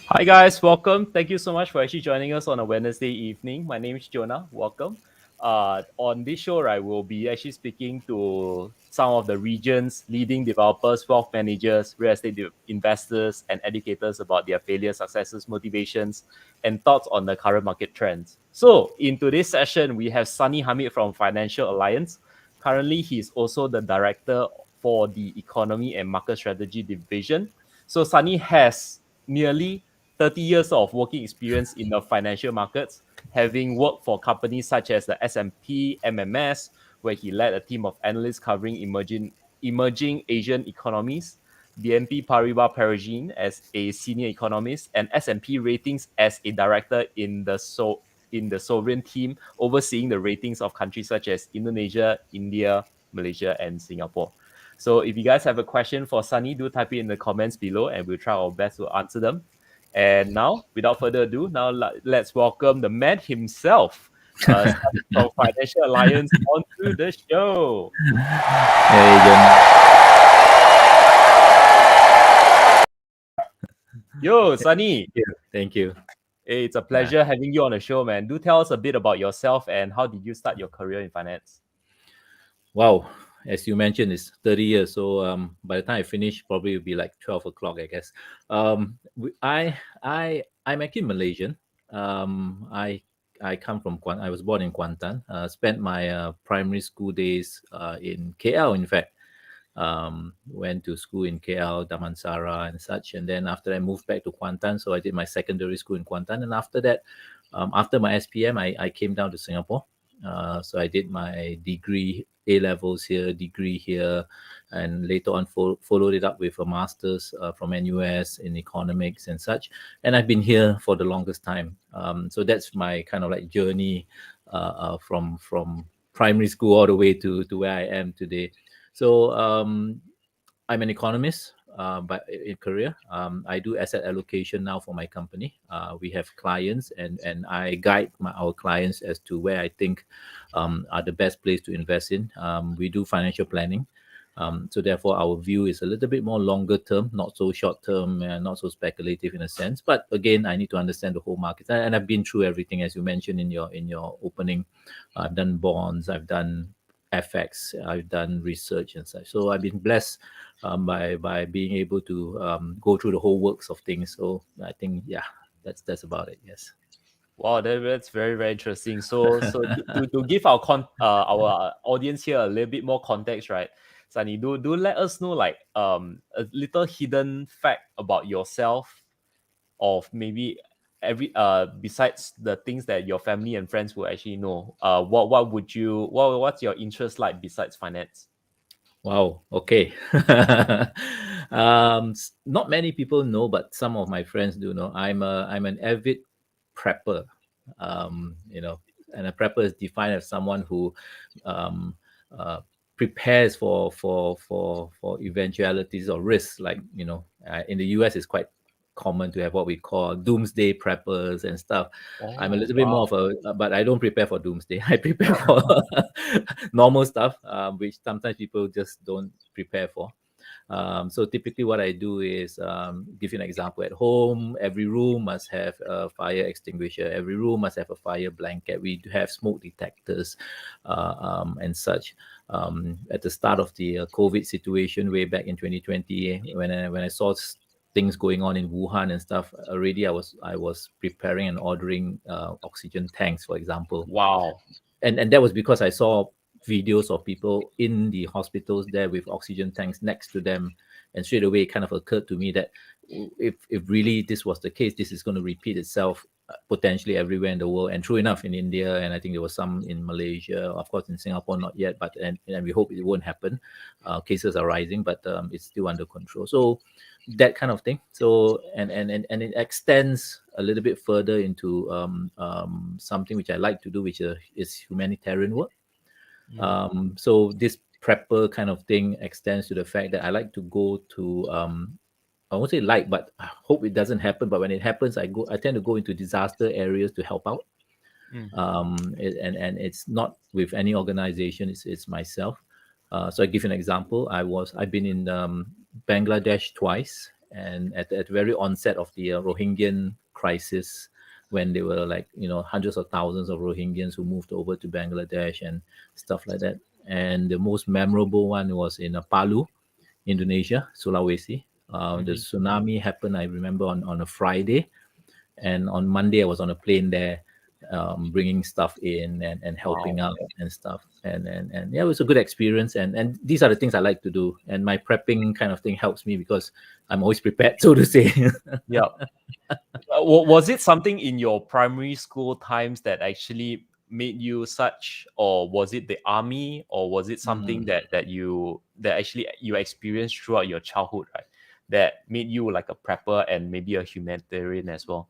Hi guys, welcome. Thank you so much for actually joining us on a Wednesday evening. My name is Jonah. Welcome. On this show, right, we'll be actually speaking to some of the region's leading developers, wealth managers, real estate investors, and educators about their failures, successes, motivations, and thoughts on the current market trends. So, in today's session, we have Sani Hamid from Financial Alliance. Currently, he's also the director for the Economy and Market Strategy Division. So, Sani has nearly 30 years of working experience in the financial markets, having worked for companies such as the S&P MMS, where he led a team of analysts covering emerging Asian economies, BNP Paribas Peregrine as a senior economist, and S&P Ratings as a director in the sovereign team overseeing the ratings of countries such as Indonesia, India, Malaysia, and Singapore. So if you guys have a question for Sani, do type it in the comments below and we'll try our best to answer them. And now, without further ado, now let's welcome the man himself, Sani from Financial Alliance, onto the show. Hey, John. Yo, Sani. Thank you. Hey, it's a pleasure having you on the show, man. Do tell us a bit about yourself and how did you start your career in finance? Wow. As you mentioned, it's 30 years. So by the time I finish, probably it'll be like 12 o'clock, I guess. I'm actually Malaysian. I come from I was born in Kuantan. Spent my primary school days in KL, in fact. Went to school in KL, Damansara and such. And then after I moved back to Kuantan, so I did my secondary school in Kuantan. And after that, after my SPM, I came down to Singapore. So I did my degree, A-levels here, degree here, and later on followed it up with a master's from NUS in economics and such. And I've been here for the longest time. So that's my kind of like journey from primary school all the way to where I am today. So I'm an economist in career. I do asset allocation now for my company. We have clients and I guide our clients as to where I think are the best place to invest in. We do financial planning. So therefore, our view is a little bit more longer term, not so short term, not so speculative in a sense. But again, I need to understand the whole market. And I've been through everything, as you mentioned in your opening. I've done bonds, I've done FX, I've done research and such. So I've been blessed by being able to go through the whole works of things. So I think, that's about it. Yes. Wow, that's very, very interesting. So to give our audience here a little bit more context, right? Sani, do let us know like a little hidden fact about yourself, of maybe every besides the things that your family and friends will actually know. What's your interest like besides finance? Wow. Okay. Not many people know, but some of my friends do know. I'm an avid prepper. And a prepper is defined as someone who prepares for eventualities or risks. Like in the US, it's quite common to have what we call doomsday preppers and stuff. I'm a little bit more of but I don't prepare for doomsday. I prepare for normal stuff, which sometimes people just don't prepare for. So typically what I do is give you an example. At home, every room must have a fire extinguisher. Every room must have a fire blanket. We do have smoke detectors and such. At the start of the COVID situation way back in 2020, when I saw things going on in Wuhan and stuff, already I was preparing and ordering oxygen tanks, for example. Wow. And that was because I saw videos of people in the hospitals there with oxygen tanks next to them, and straight away it kind of occurred to me that if really this was the case, this is going to repeat itself potentially everywhere in the world, and true enough, in India, and I think there was some in Malaysia, of course in Singapore not yet, but and we hope it won't happen. Cases are rising, but it's still under control. So that kind of thing. So and it extends a little bit further into something which I like to do, which is humanitarian work. So this prepper kind of thing extends to the fact that I like to go to I won't say like, but I hope it doesn't happen. But when it happens, I tend to go into disaster areas to help out. And it's not with any organization. It's myself. So I give you an example. I've been in Bangladesh twice, and at the very onset of the Rohingyan crisis, when there were like hundreds of thousands of Rohingyans who moved over to Bangladesh and stuff like that. And the most memorable one was in Palu, Indonesia, Sulawesi. The tsunami happened, I remember, on a Friday, and on Monday I was on a plane there, bringing stuff in and helping Wow. out and stuff. And yeah, it was a good experience. And these are the things I like to do. And my prepping kind of thing helps me because I'm always prepared, so to say. Yeah. Was it something in your primary school times that actually made you such, or was it the army, or was it something Mm. that actually you experienced throughout your childhood, right? That made you like a prepper and maybe a humanitarian as well.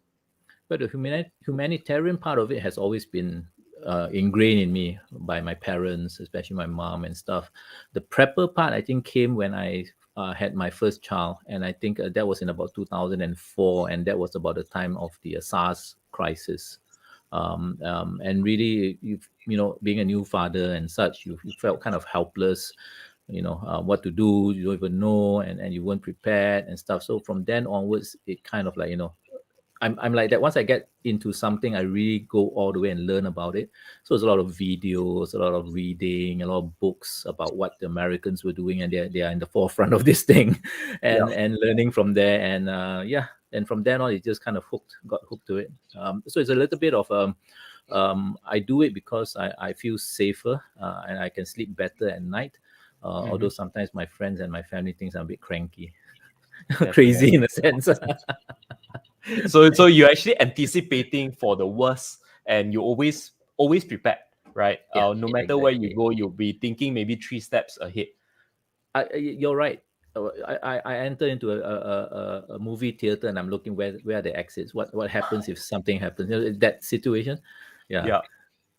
But the humanitarian part of it has always been ingrained in me by my parents, especially my mom and stuff. The prepper part, I think, came when I had my first child, and I think that was in about 2004, and that was about the time of the SARS crisis. And really, being a new father and such, you felt kind of helpless. What to do, you don't even know, and you weren't prepared and stuff. So from then onwards, it kind of like I'm like that. Once I get into something, I really go all the way and learn about it. So there's a lot of videos, a lot of reading, a lot of books about what the Americans were doing, and they are in the forefront of this thing, Yeah. and learning from there. And yeah, and from then on, it just kind of got hooked to it. So it's a little bit of I do it because I feel safer, and I can sleep better at night. Although sometimes my friends and my family thinks I'm a bit cranky, crazy Definitely. in a sense. So you're actually anticipating for the worst, and you always prepared, right? Yeah, No matter where you exactly. go, you'll be thinking maybe 3 steps ahead. You're right. I enter into a movie theater and I'm looking where are the exits. What happens if something happens? That situation. Yeah, Yeah.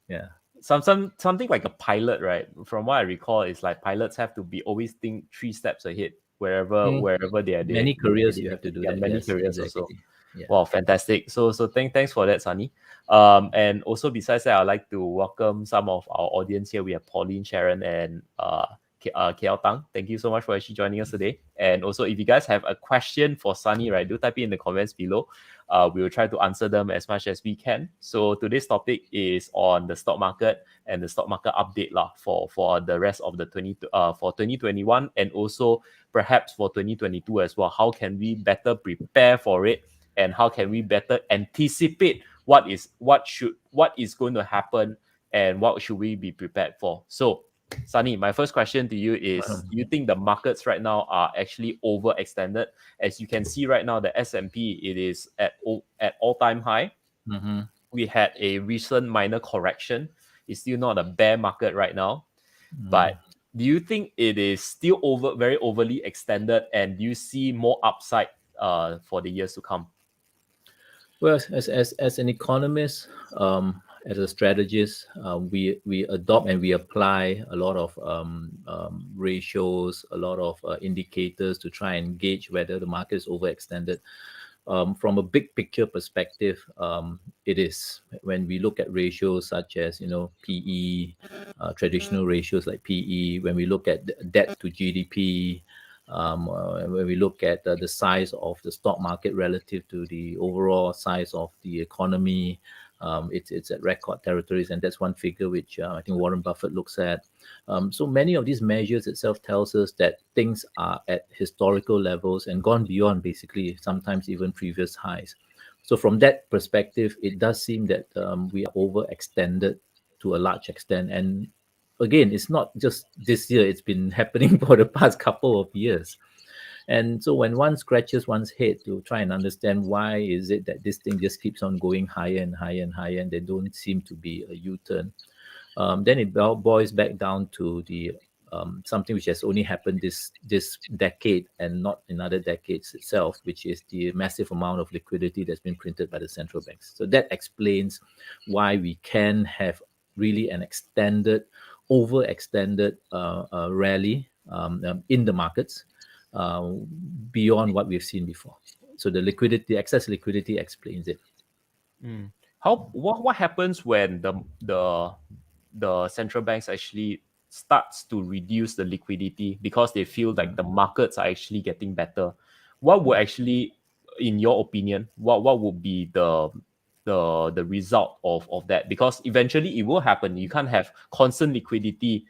yeah. Something like a pilot, right? From what I recall, is like pilots have to be always think 3 steps ahead Mm. wherever they are Many careers you have to do yeah, that. many Yes, careers also. exactly. Yeah. Wow, fantastic. So thanks for that, Sunny. And also besides that, I'd like to welcome some of our audience here. We have Pauline, Sharon, and KL Tang. Thank you so much for actually joining us today. And also, if you guys have a question for Sunny, right, do type it in the comments below. We will try to answer them as much as we can. So today's topic is on the stock market and the stock market update lah for the rest of the 2021, and also perhaps for 2022 as well. How can we better prepare for it, and how can we better anticipate what is going to happen, and what should we be prepared for? So Sunny, my first question to you is, Um, do you think the markets right now are actually overextended? As you can see right now, the S&P, it is at all-time high. mhm, We had a recent minor correction. It's still not a bear market right now, mm. but do you think it is still very overly extended, and do you see more upside for the years to come? Well, as an economist, as a strategist, we adopt and we apply a lot of ratios, a lot of indicators to try and gauge whether the market is overextended. From a big picture perspective, it is. When we look at ratios such as PE, traditional ratios like PE, when we look at debt to GDP, when we look at the size of the stock market relative to the overall size of the economy, it's at record territories, and that's one figure which I think Warren Buffett looks at. So many of these measures itself tells us that things are at historical levels and gone beyond, basically sometimes even previous highs. So from that perspective, it does seem that we are overextended to a large extent. And again, it's not just this year, it's been happening for the past couple of years. And so when one scratches one's head to try and understand why is it that this thing just keeps on going higher and higher and higher, and there don't seem to be a U-turn, then it boils back down to the something which has only happened this decade and not in other decades itself, which is the massive amount of liquidity that's been printed by the central banks. So that explains why we can have really an overextended rally in the markets uh, beyond what we've seen before. So the excess liquidity explains it. Mm. What happens when the central banks actually starts to reduce the liquidity because they feel like the markets are actually getting better? What would actually, in your opinion, what would be the result of that? Because eventually it will happen. You can't have constant liquidity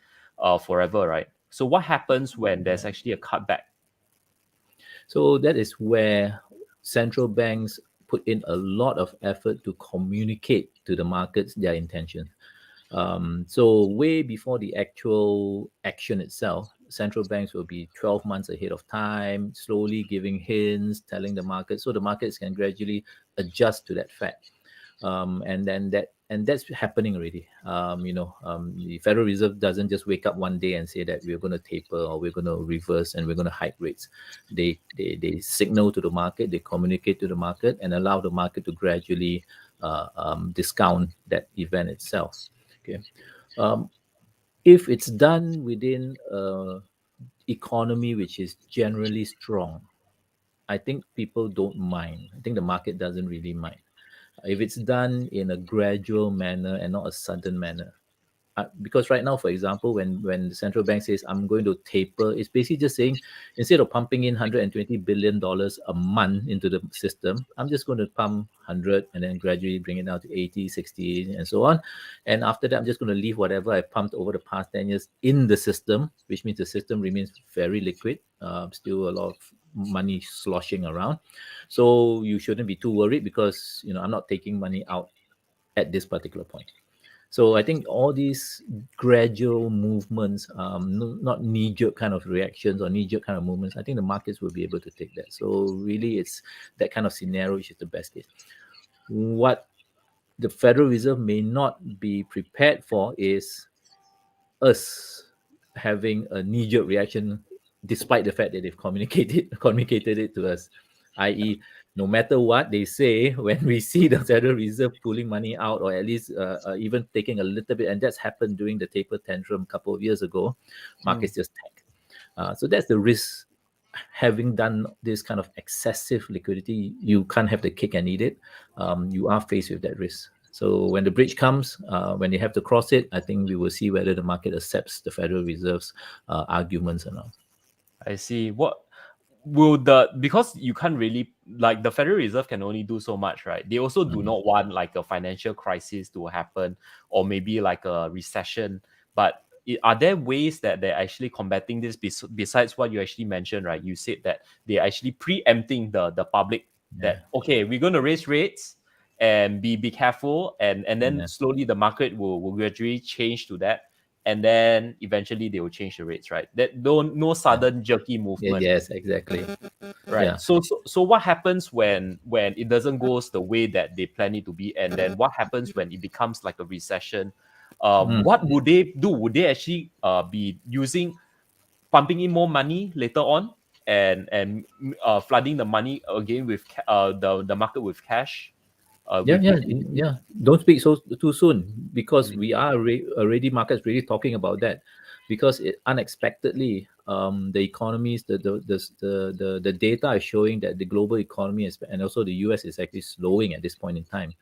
forever, right? So what happens when there's actually a cutback? So that is where central banks put in a lot of effort to communicate to the markets their intentions. So way before the actual action itself, central banks will be 12 months ahead of time, slowly giving hints, telling the market, so the markets can gradually adjust to that fact. And that's happening already. The Federal Reserve doesn't just wake up one day and say that we're going to taper or we're going to reverse and we're going to hike rates. They signal to the market, they communicate to the market, and allow the market to gradually discount that event itself. Okay, if it's done within a economy which is generally strong, I think people don't mind. I think the market doesn't really mind if it's done in a gradual manner and not a sudden manner. Because right now, for example, when the central bank says I'm going to taper, it's basically just saying instead of pumping in $120 billion a month into the system, I'm just going to pump 100 and then gradually bring it down to 80, 60, and so on. And after that, I'm just going to leave whatever I pumped over the past 10 years in the system, which means the system remains very liquid. Still a lot of money sloshing around. So you shouldn't be too worried because I'm not taking money out at this particular point. So I think all these gradual movements, not knee-jerk kind of reactions or knee-jerk kind of movements, I think the markets will be able to take that. So really, it's that kind of scenario which is the best case. What the Federal Reserve may not be prepared for is us having a knee-jerk reaction despite the fact that they've communicated it to us, i.e., no matter what they say, when we see the Federal Reserve pulling money out or at least even taking a little bit, and that's happened during the taper tantrum a couple of years ago, Mm. markets just tank. So that's the risk. Having done this kind of excessive liquidity, you can't have the cake and eat it. You are faced with that risk. So when the bridge comes, when they have to cross it, I think we will see whether the market accepts the Federal Reserve's arguments or not. I see. What will the because you can't really like the Federal Reserve can only do so much, right? They also do Mhm. not want like a financial crisis to happen or maybe like a recession. But are there ways that they're actually combating this besides what you actually mentioned, right? You said that they're actually preempting the public Yeah, that okay, we're going to raise rates and be careful, and then yeah, slowly the market will gradually change to that, and then eventually they will change the rates, right? That don't no yeah, sudden jerky yeah, movement, yes, exactly. right? Yeah. So what happens when it doesn't go the way that they plan it to be, and then what happens when it becomes like a recession? Mm. What would they do? Would they actually be using pumping in more money later on and flooding the money again with the market with cash, Yeah, with yeah, liquidity? yeah. Don't speak so too soon because Mm, we are already markets really talking about that because unexpectedly the economies the data is showing that the global economy is, and also the US is actually slowing at this point in time,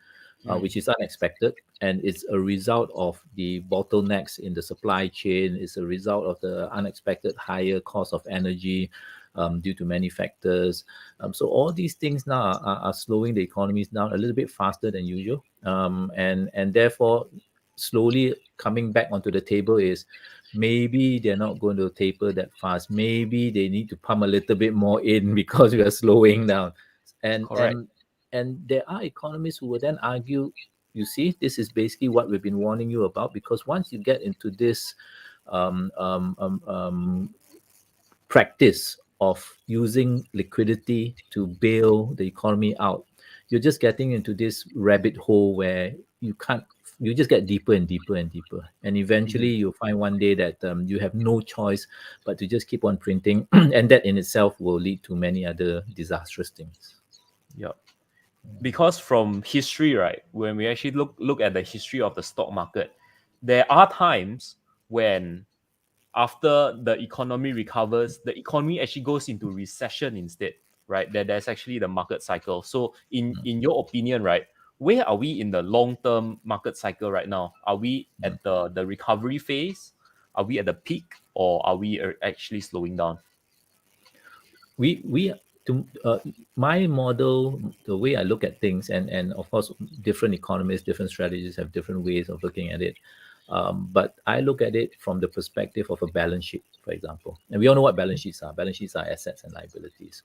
mm, which is unexpected, and it's a result of the bottlenecks in the supply chain. It's a result of the unexpected higher cost of energy due to many factors. So all these things now are slowing the economies down a little bit faster than usual, and therefore slowly coming back onto the table is maybe they're not going to taper that fast. Maybe they need to pump a little bit more in because we are slowing down, and correct. and and there are economists who will then argue, you see, this is basically what we've been warning you about, because once you get into this um, um, um, um, practice of using liquidity to bail the economy out, you're just getting into this rabbit hole where you just get deeper and deeper and deeper. And eventually Mm-hmm. you'll find one day that you have no choice but to just keep on printing. And that in itself will lead to many other disastrous things. Yep. Because from history, right, when we actually look at the history of the stock market, there are times when after the economy recovers, the economy actually goes into recession instead, right? There's actually the market cycle. So in your opinion, right, where are we in the long-term market cycle right now? Are we at the recovery phase? Are we at the peak, or are we actually slowing down? We to My model, the way I look at things, and of course different economists, different strategies have different ways of looking at it, but I look at it from the perspective of a balance sheet, for example. And we all know what balance sheets are. Balance sheets are assets and liabilities.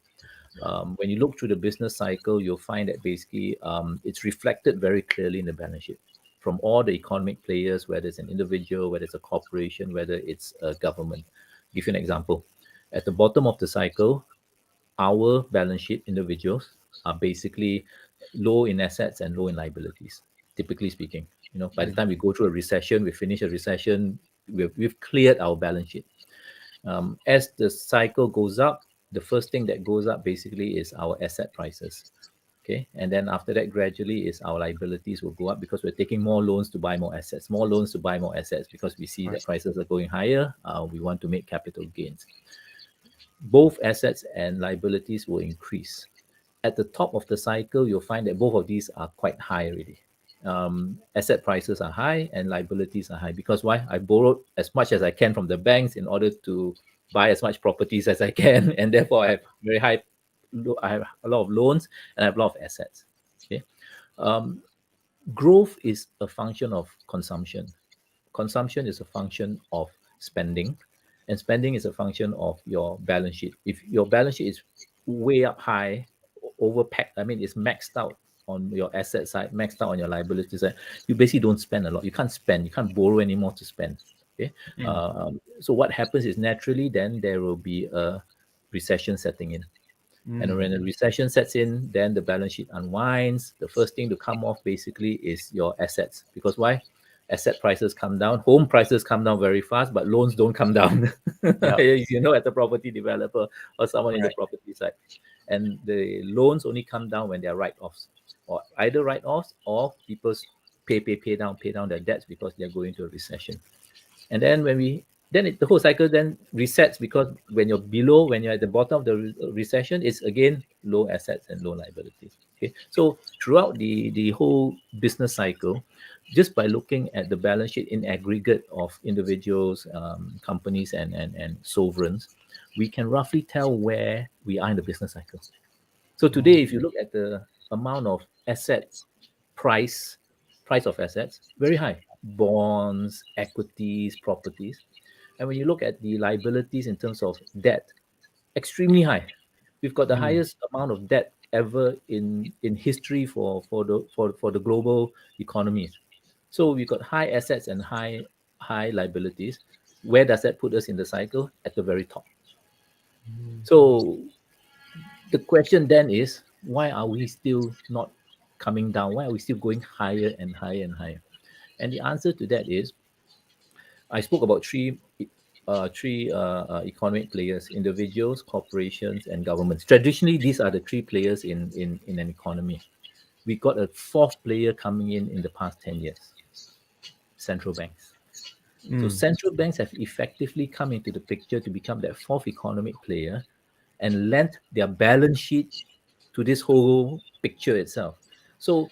When you look through the business cycle, you'll find that basically it's reflected very clearly in the balance sheet from all the economic players, whether it's an individual, whether it's a corporation, whether it's a government. Give you an example. At the bottom of the cycle, our balance sheet individuals are basically low in assets and low in liabilities, typically speaking. By the Mm, time we go through a recession, we finish a recession, we've cleared our balance sheet. As the cycle goes up, the first thing that goes up basically is our asset prices. Okay. And then after that, gradually is our liabilities will go up because we're taking more loans to buy more assets, more loans to buy more assets because we see right. that prices are going higher. We want to make capital gains. Both assets and liabilities will increase. At the top of the cycle, you'll find that both of these are quite high already. Asset prices are high and liabilities are high because why? I borrowed as much as I can from the banks in order to buy as much properties as I can, and therefore I Right. have very high. I have a lot of loans and I have a lot of assets. Okay, um, growth is a function of consumption. Consumption is a function of spending, and spending is a function of your balance sheet. If your balance sheet is way up high, overpacked, I mean, it's maxed out on your asset side, maxed out on your liability side, you basically don't spend a lot. You can't spend, you can't borrow anymore to spend. Okay. Mm, So what happens is naturally then there will be a recession setting in. And mm, when a recession sets in, then the balance sheet unwinds. The first thing to come off basically is your assets. Because why? Asset prices come down, home prices come down very fast, but loans don't come down. yeah. At the property developer or someone in the Right. property side. And the loans only come down when they're write-offs, or either write-offs or people pay down their debts because they're going to a recession. And then the whole cycle then resets because when you're at the bottom of the recession, it's again low assets and low liabilities. Okay, so throughout the whole business cycle, just by looking at the balance sheet in aggregate of individuals, companies, and sovereigns, we can roughly tell where we are in the business cycle. So today, if you Okay. look at the amount of asset price, price of assets, very high. Bonds, equities, properties. And when you look at the liabilities in terms of debt, extremely high. We've got the Mm, highest amount of debt ever in history for the global economies. So we've got high assets and high liabilities. Where does that put us in the cycle? At the very top. So the question then is, why are we still not coming down? Why are we still going higher and higher and higher? And the answer to that is, I spoke about three economic players: individuals, corporations, and governments. Traditionally, these are the three players in an economy. We got a fourth player coming in the past 10 years: central banks. So mm, central banks have effectively come into the picture to become that fourth economic player and lent their balance sheet to this whole picture itself. So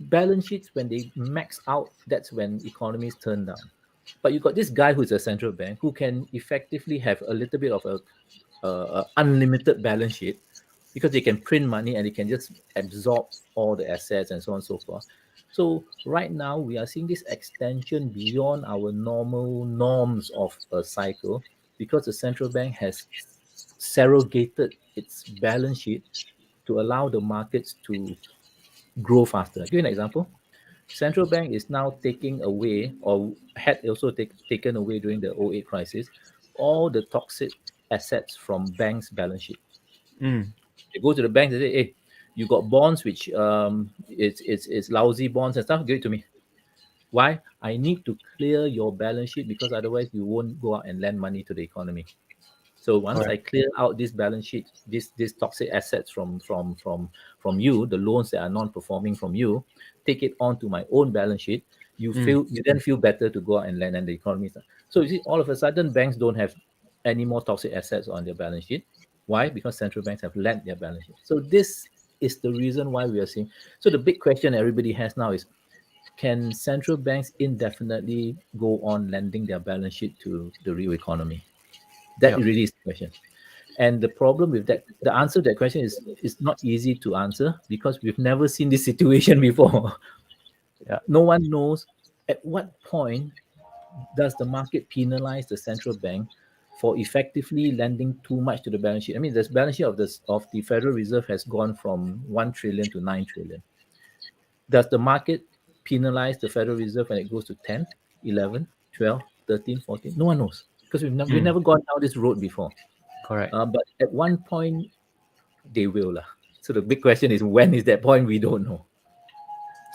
balance sheets, when they max out, that's when economies turn down. But you got this guy who's a central bank who can effectively have a little bit of a unlimited balance sheet because they can print money and they can just absorb all the assets and so on and so forth. So right now we are seeing this extension beyond our normal norms of a cycle because the central bank has surrogated its balance sheet to allow the markets to grow faster. I'll give you an example. Central bank is now taking away, or had also taken away during the '08 crisis, all the toxic assets from banks' balance sheet. Mm. They go to the bank and say, "Hey, you got bonds which it's lousy bonds and stuff. Give it to me. Why? I need to clear your balance sheet because otherwise you won't go out and lend money to the economy. So once I Correct. clear out this balance sheet, this toxic assets from you, the loans that are non-performing from you, take it onto my own balance sheet. Mm. You then feel better to go out and lend, and the economy. So you see, all of a sudden, banks don't have any more toxic assets on their balance sheet. Why? Because central banks have lent their balance sheet. So this is the reason why we are seeing. So the big question everybody has now is, can central banks indefinitely go on lending their balance sheet to the real economy? That Yep. really is the question. And the problem with that, the answer to that question is not easy to answer because we've never seen this situation before. Yeah. No one knows at what point does the market penalize the central bank for effectively lending too much to the balance sheet. I mean, this balance sheet of the Federal Reserve has gone from 1 trillion to 9 trillion. Does the market penalize the Federal Reserve when it goes to 10, 11, 12, 13, 14? No one knows because we've Mm. never gone down this road before. Correct. But at one point, they will. Lah. So the big question is, when is that point? We don't know.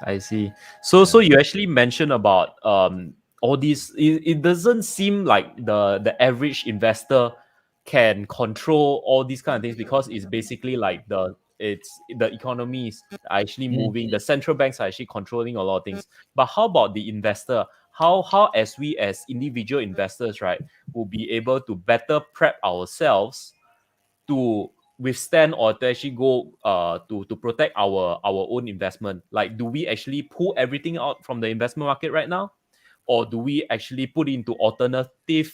I see. So Yeah. you actually mentioned about all these. It doesn't seem like the average investor can control all these kind of things because it's basically like the economies are actually Mm. moving. The central banks are actually controlling a lot of things. But how about the investor? How as we as individual investors, right, will be able to better prep ourselves to withstand or to actually go to protect our own investment? Like, do we actually pull everything out from the investment market right now, or do we actually put into alternative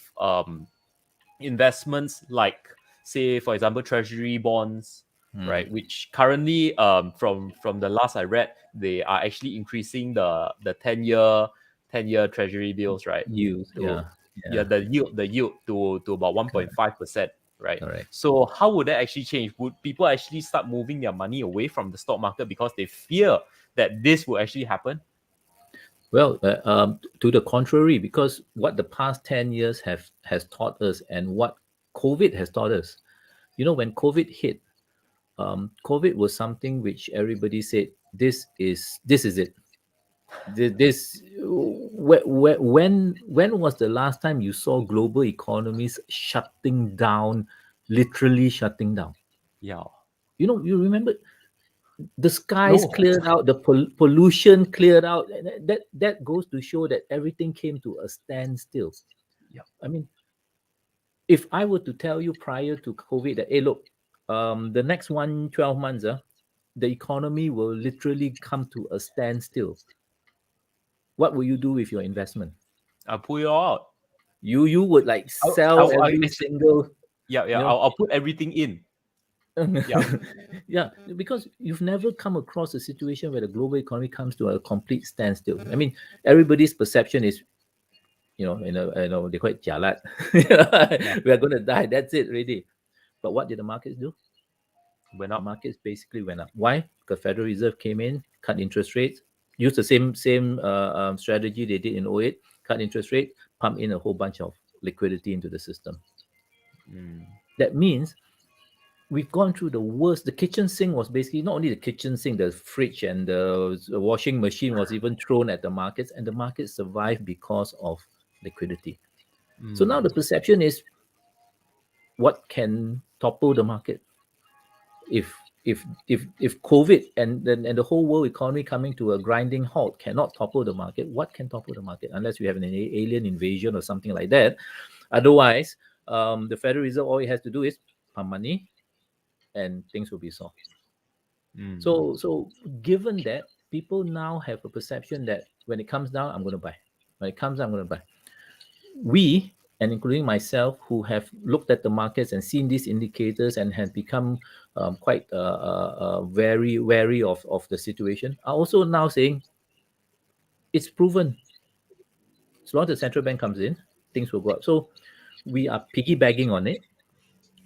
investments, like, say, for example, treasury bonds, Mm. right, which currently, from the last I read, they are actually increasing the 10-year treasury bills, right, Use. to, Yeah. yeah, Yeah. the yield to about Correct. 1.5%, right? Correct. So how would that actually change? Would people actually start moving their money away from the stock market because they fear that this will actually happen? Well, to the contrary, because what the past 10 years have has taught us and what COVID has taught us, when COVID hit, COVID was something which everybody said, this is it. This when was the last time you saw global economies shutting down, literally shutting down? Yeah. You remember the skies No. cleared out, the pollution cleared out. And that goes to show that everything came to a standstill. Yeah. I mean, if I were to tell you prior to COVID that, hey, look, the next 12 months, the economy will literally come to a standstill. What will you do with your investment? I'll pull you out. You would like sell I every actually, single, yeah, yeah. you I'll put everything in. Yeah. know. Yeah, because you've never come across a situation where the global economy comes to a complete standstill. I mean, everybody's perception is, they quite jalat. Yeah. We are going to die. That's it, really. But what did the markets do? Went The up. markets basically went up. Why? Because Federal Reserve came in, cut interest rates, used the same strategy they did in '08, cut interest rate, pump in a whole bunch of liquidity into the system. Mm. That means we've gone through the worst. The kitchen sink was basically not only the kitchen sink, the fridge and the washing machine was even thrown at the markets, and the markets survived because of liquidity. So now Mm. the perception is, what can topple the market? If COVID and the whole world economy coming to a grinding halt cannot topple the market, what can topple the market? Unless we have an alien invasion or something like that. Otherwise, the Federal Reserve, all it has to do is pump money, and things will be solved. Mm. So given that, people now have a perception that when it comes down, I'm going to buy. When it comes down, I'm going to buy. We, and including myself, who have looked at the markets and seen these indicators and have become quite very wary of the situation, are also now saying it's proven. As long as the central bank comes in, things will go up. So we are piggybacking on it,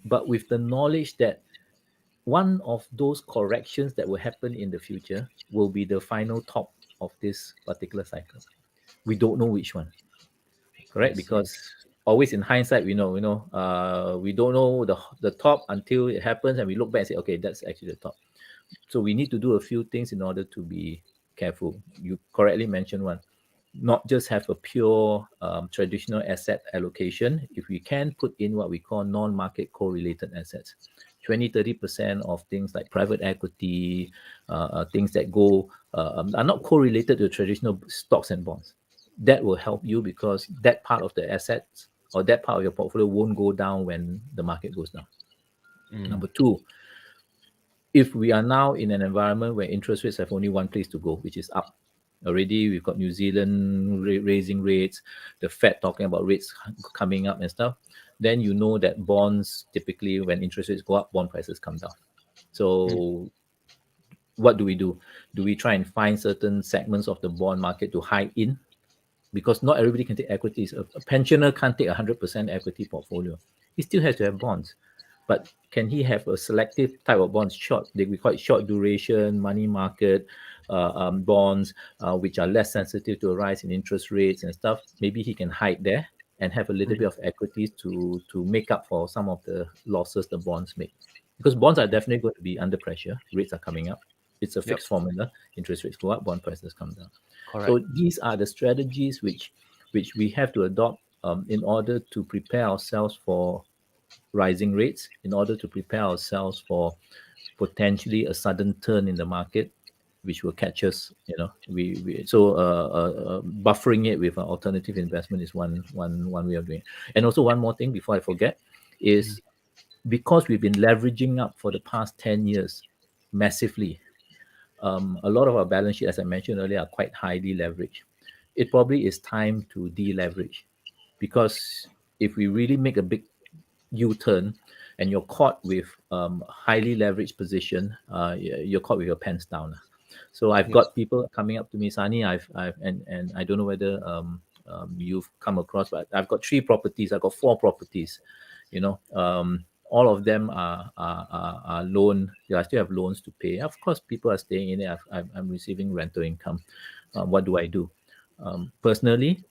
but with the knowledge that one of those corrections that will happen in the future will be the final top of this particular cycle. We don't know which one, I correct? see. Because always in hindsight, we know, we don't know the top until it happens, and we look back and say, okay, that's actually the top. So we need to do a few things in order to be careful. You correctly mentioned one, not just have a pure traditional asset allocation. If we can put in what we call non-market correlated assets, 20-30% of things like private equity, things that go are not correlated to traditional stocks and bonds. That will help you because that part of the assets or that part of your portfolio won't go down when the market goes down. Number two, if we are now in an environment where interest rates have only one place to go, which is up. Already, we've got New Zealand raising rates, the Fed talking about rates coming up and stuff. Then you know that bonds typically, when interest rates go up, bond prices come down. So, what do? Do we try and find certain segments of the bond market to hide in? Because not everybody can take equities. A pensioner can't take 100% equity portfolio. He still has to have bonds. But can he have a selective type of bonds? Short, we call it short duration, money market bonds, which are less sensitive to a rise in interest rates and stuff. Maybe he can hide there and have a little bit of equities to make up for some of the losses the bonds make. Because bonds are definitely going to be under pressure. Rates are coming up. It's a Yep. fixed formula. Interest rates go up, bond prices come down. Correct. So these are the strategies which we have to adopt in order to prepare ourselves for rising rates, in order to prepare ourselves for potentially a sudden turn in the market, which will catch us. Buffering it with an alternative investment is one way of doing it. And also one more thing before I forget is because we've been leveraging up for the past 10 years massively. A lot of our balance sheet, as I mentioned earlier, are quite highly leveraged. It probably is time to deleverage, because if we really make a big U-turn and you're caught with highly leveraged position, you're caught with your pants down. So I've Yep. got people coming up to me, Sani. And I don't know whether you've come across, but I've got 3 properties. I've got 4 properties. All of them are loan. I still have loans to pay. Of course, people are staying in it. I'm receiving rental income. What do I do? Personally,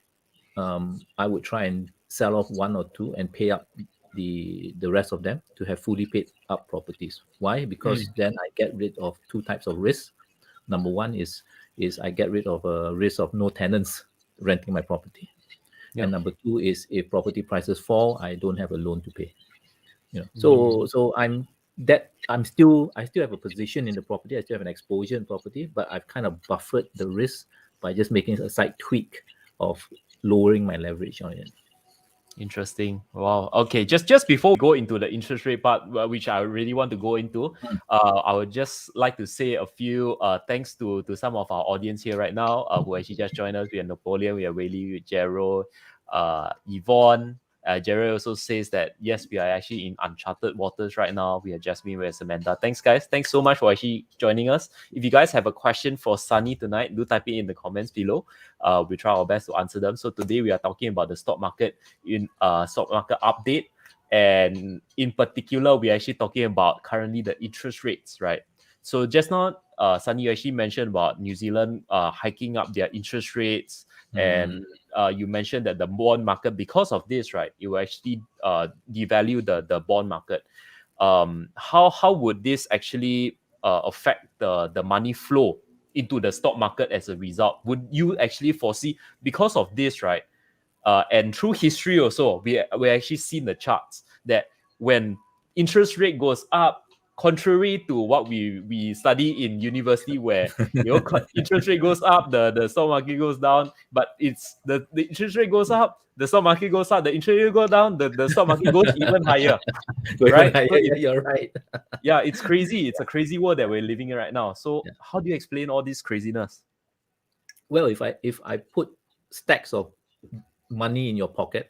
I would try and sell off 1 or 2 and pay up the rest of them to have fully paid up properties. Why? Because then I get rid of 2 types of risks. Number one is I get rid of a risk of no tenants renting my property. Yep. And number 2 is if property prices fall, I don't have a loan to pay. Mm. So I still have a position in the property. I still have an exposure in property, but I've kind of buffered the risk by just making a slight tweak of lowering my leverage on it. Interesting. Wow. Okay. Just before we go into the interest rate part, which I really want to go into, I would just like to say a few thanks to some of our audience here right now who actually just joined us. We have Napoleon, we have Whaley, Gerald, Yvonne. Gerald also says that yes, we are actually in uncharted waters right now. We have Jasmine, we have Samantha. Thanks, guys. Thanks so much for actually joining us. If you guys have a question for Sani tonight, do type it in the comments below. We try our best to answer them. So today we are talking about the stock market stock market update, and in particular, we're actually talking about currently the interest rates, right? So just now, Sunny, you actually mentioned about New Zealand hiking up their interest rates, and you mentioned that the bond market, because of this, right, it will actually devalue the bond market. How would this actually affect the money flow into the stock market as a result? Would you actually foresee, because of this, right? And through history also, we actually seen the charts that when interest rate goes up, contrary to what we study in university, where interest rate goes up, the stock market goes down, but it's the interest rate goes up, the stock market goes up, the interest rate goes down, the stock market goes even higher, right? So Yeah, you're right. yeah, it's crazy. It's a crazy world that we're living in right now. So how do you explain all this craziness? Well, if I put stacks of money in your pocket,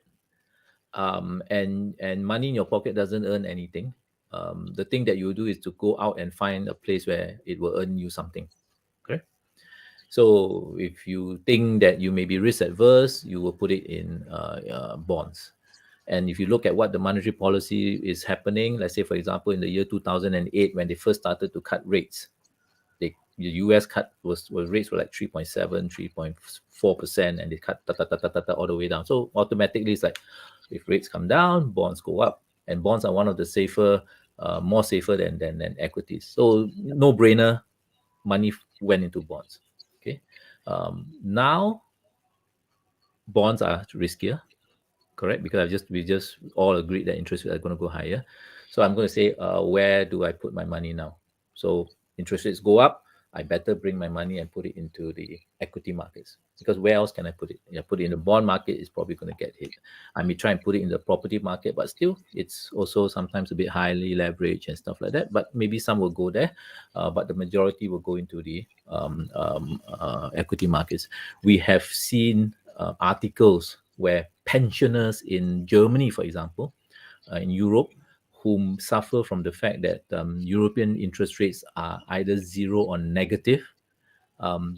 and money in your pocket doesn't earn anything, the thing that you do is to go out and find a place where it will earn you something. Okay. So if you think that you may be risk adverse, you will put it in bonds. And if you look at what the monetary policy is happening, let's say, for example, in the year 2008, when they first started to cut rates, the US cut was rates were like 3.7, 3.4%, and they cut all the way down. So automatically it's like, If rates come down, bonds go up, and bonds are one of the safer, more safer than equities. So no brainer, money went into bonds. Okay, now bonds are riskier, correct? Because we just all agreed that interest rates are going to go higher. So I'm going to say, where do I put my money now? So interest rates go up, I better bring my money and put it into the equity markets, because where else can I put it? Yeah, put it in the bond market, is probably going to get hit. I may try and put it in the property market, but still, it's also sometimes a bit highly leveraged and stuff like that. But maybe some will go there, but the majority will go into the equity markets. We have seen articles where pensioners in Germany, for example, in Europe, whom suffer from the fact that European interest rates are either zero or negative,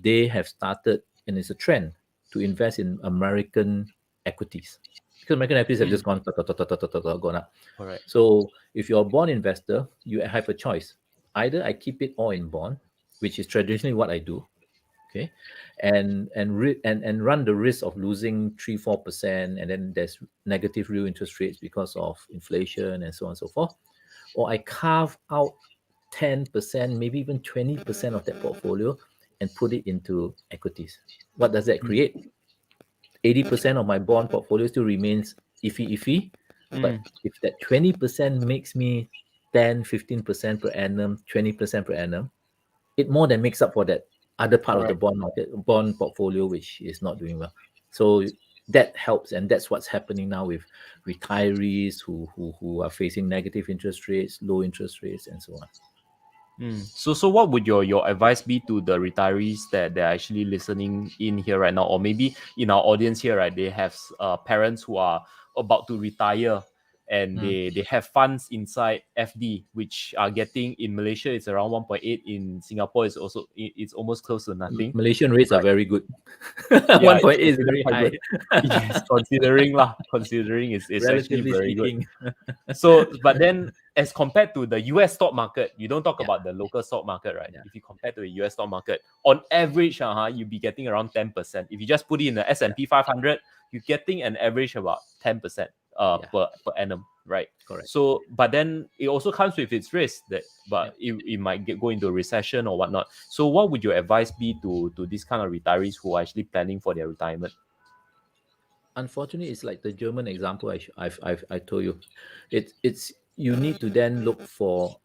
they have started, and it's a trend, to invest in American equities, because American equities have Mm. just gone up. Correct. So if you're a bond investor, you have a choice. Either I keep it all in bond, which is traditionally what I do, okay, and run the risk of losing 3-4%, and then there's negative real interest rates because of inflation and so on and so forth, or I carve out 10%, maybe even 20% of that portfolio and put it into equities. What does that Mm. create? 80% of my bond portfolio still remains iffy, Mm. but if that 20% makes me 10-15% per annum, 20% per annum, it more than makes up for that other part of the Correct. bond market, bond portfolio, which is not doing well. So that helps, and that's what's happening now with retirees who are facing negative interest rates, low interest rates, and so on. Mm. So what would your advice be to the retirees that they're actually listening in here right now, or maybe in our audience here, right? They have parents who are about to retire, and Mm. they have funds inside FD, which are getting in Malaysia it's around 1.8. In Singapore it's also it's almost close to nothing, Malaysian rates are right? very good. Yeah, it's 1.8 is considered very quite high, good. Yes, considering lah, considering it's actually relatively very good. speaking. So, but then as compared to the US stock market, you don't talk Yeah, about the local stock market, right? yeah, If you compare to the US stock market, on average, you'll be getting around 10%. If you just put it in the yeah, S&P 500, you're getting an average about 10% yeah, per annum, right? correct. So, but then it also comes with its risk that, Yeah. but it might go into a recession or whatnot. So, what would your advice be to these kind of retirees who are actually planning for their retirement? Unfortunately, it's like the German example I told you. It's you need to then look for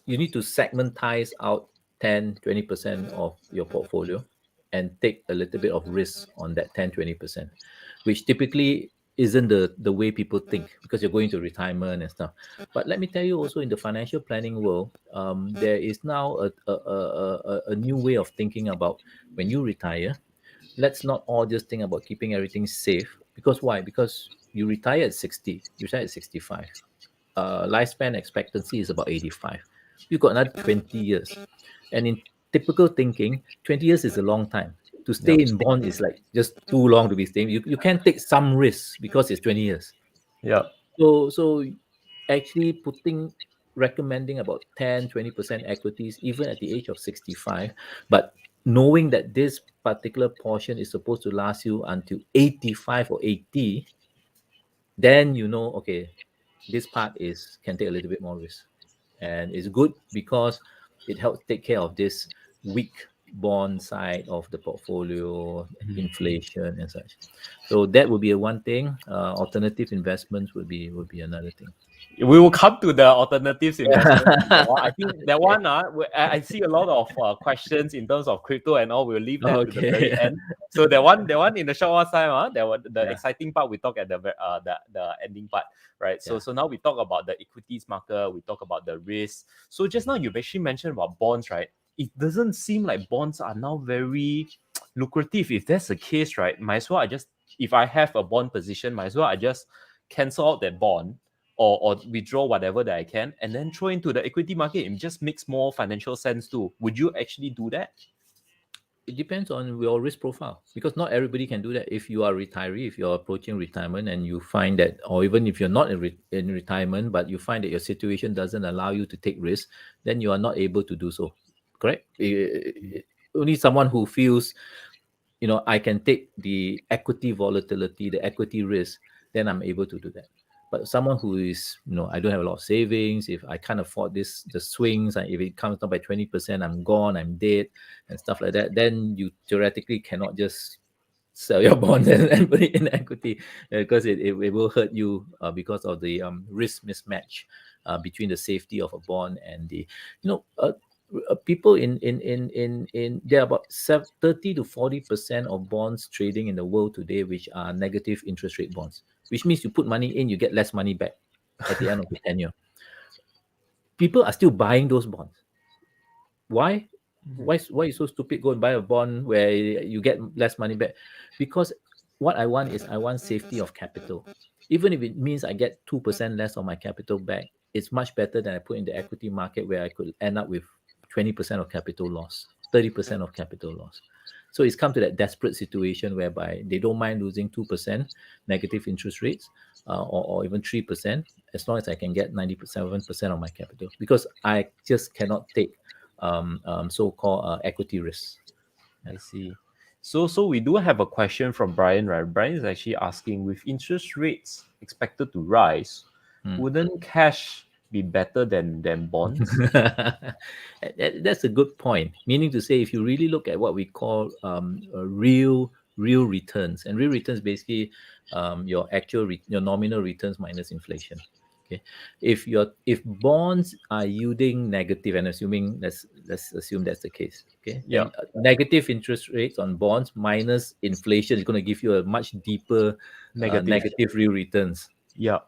you need to segmentize out 10-20% of your portfolio and take a little bit of risk on that 10-20%, which typically isn't the way people think, because you're going to retirement and stuff. But let me tell you, also in the financial planning world, there is now a new way of thinking about when you retire. Let's not all just think about keeping everything safe. Because why? Because you retire at 60, you retire at 65. Lifespan expectancy is about 85. You've got another 20 years. And in typical thinking, 20 years is a long time. To stay Yep. in bond is like just too long to be staying. You can take some risks because it's 20 years. Yep. So actually recommending about 10-20% equities even at the age of 65, but knowing that this particular portion is supposed to last you until 85 or 80, then you know, okay, this part is can take a little bit more risk, and it's good because it helps take care of this weak bond side of the portfolio, inflation and such. So that would be a one thing. Alternative investments would be another thing. We will come to the alternatives investment. That one, I think that Okay. one, I see a lot of questions in terms of crypto and all. We'll leave that to the very Okay. end. So that one in the short while time, that one, the Yeah. exciting part we talk at the ending part, right? So Yeah. so now we talk about the equities market. We talk about the risk. So just now you've actually mentioned about bonds, right? It doesn't seem like bonds are now very lucrative. If that's the case, right? Might as well I just, if I have a bond position, might as well I just cancel out that bond, or withdraw whatever that I can and then throw into the equity market. It just makes more financial sense too. Would you actually do that? It depends on your risk profile, because not everybody can do that. If you are a retiree, if you're approaching retirement and you find that, or even if you're not in retirement, but you find that your situation doesn't allow you to take risks, then you are not able to do so. Correct? Only someone who feels, I can take the equity volatility, the equity risk, then I'm able to do that. But someone who is, I don't have a lot of savings, if I can't afford the swings, and if it comes down by 20%, I'm gone, I'm dead, and stuff like that, then you theoretically cannot just sell your bonds and put it in equity, because it will hurt you, because of the risk mismatch between the safety of a bond and the, you know, people in there are about 30 to 40% of bonds trading in the world today, which are negative interest rate bonds, which means you put money in, you get less money back at the end of the tenure. People are still buying those bonds. Why? Why you so stupid? Go and buy a bond where you get less money back. Because what I want is, I want safety of capital. Even if it means I get 2% less of my capital back, it's much better than I put in the equity market, where I could end up with 20% of capital loss, 30% of capital loss. So it's come to that desperate situation whereby they don't mind losing 2% negative interest rates, or even 3%, as long as I can get 97% of my capital, because I just cannot take so-called equity risks. I see. So we do have a question from Brian, right? Brian is actually asking, with interest rates expected to rise, Hmm. wouldn't cash be better than bonds? That's a good point. Meaning to say, if you really look at what we call real returns, and real returns basically, your your nominal returns minus inflation. Okay, if bonds are yielding negative, and assuming, let's assume that's the case. Okay, Yeah, then negative interest rates on bonds minus inflation is going to give you a much deeper negative. negative real returns, Yeah,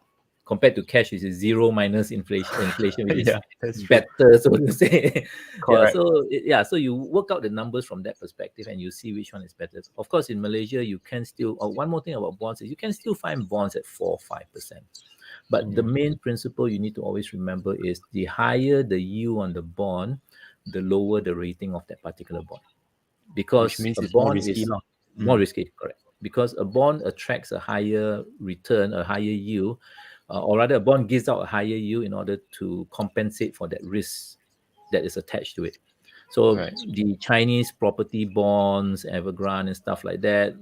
compared to cash, which is zero minus inflation, which is yeah, that's true. better, so to say. Yeah, Correct. so so you work out the numbers from that perspective, and you see which one is better. Of course, in Malaysia, you can still. One more thing about bonds is, you can still find bonds at 4 or 5%. But the Mhm. main principle you need to always remember is, the higher the yield on the bond, the lower the rating of that particular bond, Which because means a it's more bond risky is now. more Mm. risky, correct? Because a bond attracts a higher return, a higher yield, or rather, a bond gives out a higher yield in order to compensate for that risk that is attached to it. So Right. the Chinese property bonds, Evergrande, and stuff like that,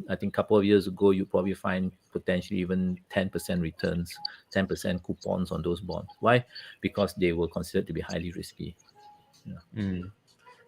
I think a couple of years ago, you probably find potentially even 10% returns, 10% coupons on those bonds. Why? Because they were considered to be highly risky. Yeah. Mm.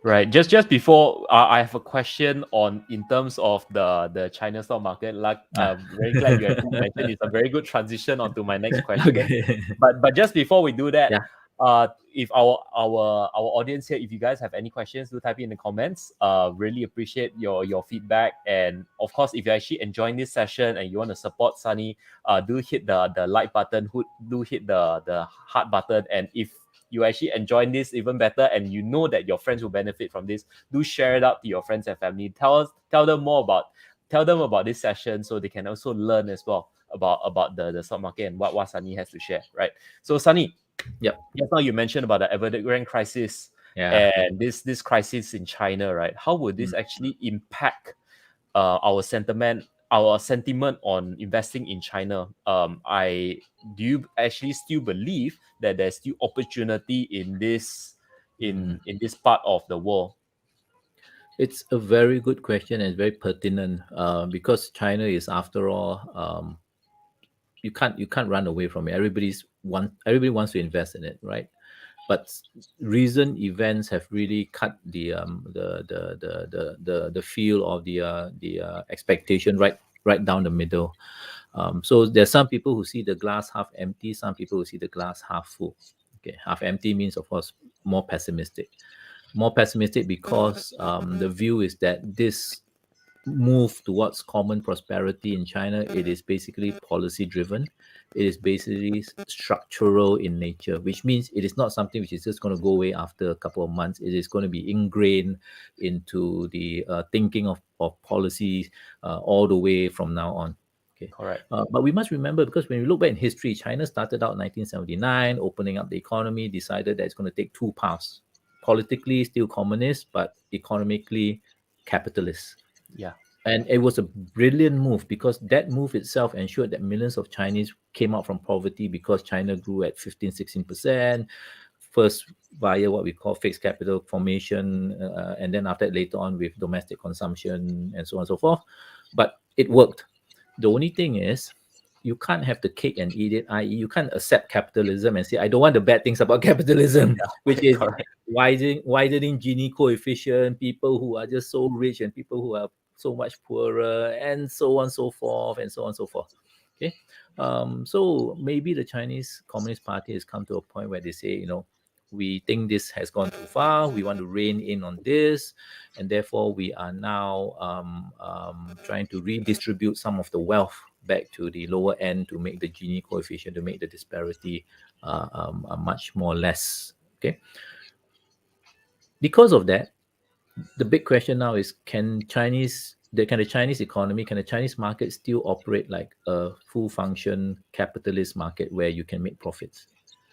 Right. Just before, I have a question on, in terms of the China stock market. Like, Ah. very glad you actually mentioned. It's a very good transition onto my next question. Okay. But just before we do that, Yeah. if our audience here, if you guys have any questions, do type it in the comments. Really appreciate your feedback. And of course, if you're actually enjoying this session and you want to support Sani, do hit the like button. Do hit the heart button. And if you actually enjoying this even better, and you know that your friends will benefit from this, do share it out to your friends and family. Tell them more about, tell them about this session, so they can also learn as well about the stock market and what Sani has to share, right? So Sani, Yep. just now you mentioned about the Evergrande crisis Yeah. and this crisis in China, right? How would Mm. this actually impact our sentiment on investing in China? I Do you actually still believe that there's still opportunity in this, Mm. in this part of the world? It's a very good question, and very pertinent, because China is, after all, you can't run away from it. Everybody wants to invest in it, right? But recent events have really cut the feel of the expectation right down the middle. So there's some people who see the glass half empty, some people who see the glass half full. Okay, half empty means, of course, more pessimistic. More pessimistic because the view is that this move towards common prosperity in China, it is basically policy driven. It is basically structural in nature, which means it is not something which is just going to go away after a couple of months. It is going to be ingrained into the thinking of policies all the way from now on. Okay. Correct. But we must remember, because when we look back in history, China started out in 1979, opening up the economy, decided that it's going to take two paths: politically still communist, but economically capitalist. Yeah. And it was a brilliant move, because that move itself ensured that millions of Chinese came out from poverty, because China grew at 15-16%, first via what we call fixed capital formation, and then after that, later on, with domestic consumption and so on and so forth. But it worked. The only thing is, you can't have the cake and eat it, i.e., you can't accept capitalism and say, I don't want the bad things about capitalism, which is Correct. widening Gini coefficient, people who are just so rich and people who are so much poorer, and so on so forth, and so on so forth. Okay. So maybe the Chinese Communist Party has come to a point where they say, we think this has gone too far. We want to rein in on this, and therefore we are now trying to redistribute some of the wealth back to the lower end to make the Gini coefficient, to make the disparity much more less. Okay. Because of that, the big question now is: can the Chinese economy, can the Chinese market still operate like a full function capitalist market where you can make profits?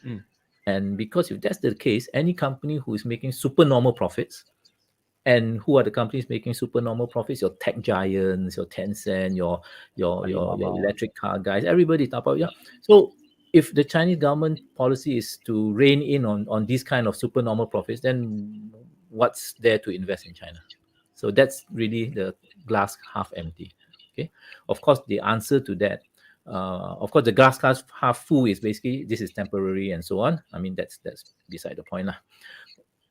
Mm. And because if that's the case, any company who is making super normal profits, and who are the companies making super normal profits? Your tech giants, your Tencent, your Alibaba. electric car guys, everybody top up. Yeah. So if the Chinese government policy is to rein in on these kind of super normal profits, then what's there to invest in China? So that's really the glass half empty. Okay. Of course, the answer to that, of course, the glass half full is basically this is temporary and so on. I mean, that's beside the point lah.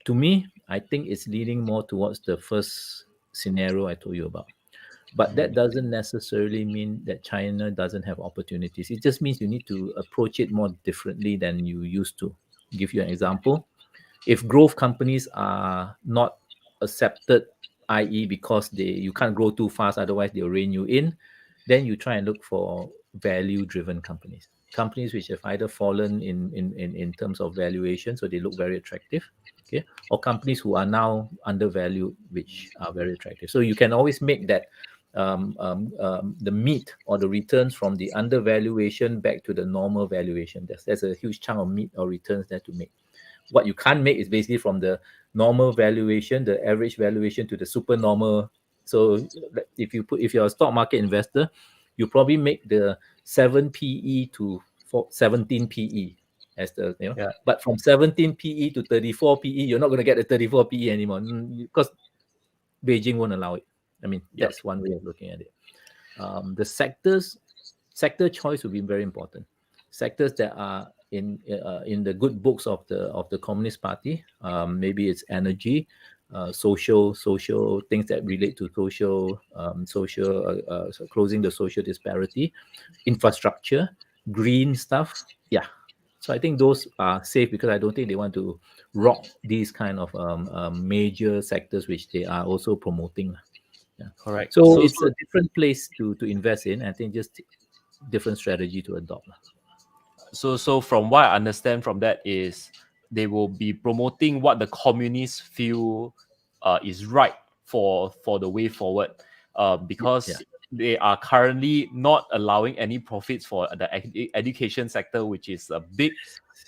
To me, I think it's leaning more towards the first scenario I told you about. But that Mm. doesn't necessarily mean that China doesn't have opportunities. It just means you need to approach it more differently than you used to. Give you an example. If growth companies are not accepted, i.e., because you can't grow too fast, otherwise they'll rein you in, then you try and look for value-driven companies which have either fallen in terms of valuation, so they look very attractive, okay, or companies who are now undervalued, which are very attractive. So you can always make that the meat or the returns from the undervaluation back to the normal valuation. There's a huge chunk of meat or returns there to make. What you can't make is basically from the normal valuation, the average valuation, to the super normal. So if you're a stock market investor, you probably make the 7 PE to 17 PE as Yeah. but from 17 PE to 34 PE, you're not going to get the 34 PE anymore, because Beijing won't allow it. I mean, Yep. that's one way of looking at it. The sector choice will be very important. Sectors that are in the good books of the Communist Party. Maybe it's energy, social things that relate to so closing the social disparity, infrastructure, green stuff. Yeah. So I think those are safe because I don't think they want to rock these kind of major sectors which they are also promoting. Yeah. Correct. So So it's so a different place to invest in. I think just different strategy to adopt. so from what I understand from that is they will be promoting what the communists feel is right for the way forward, Yeah. because they are currently not allowing any profits for the education sector, which is a big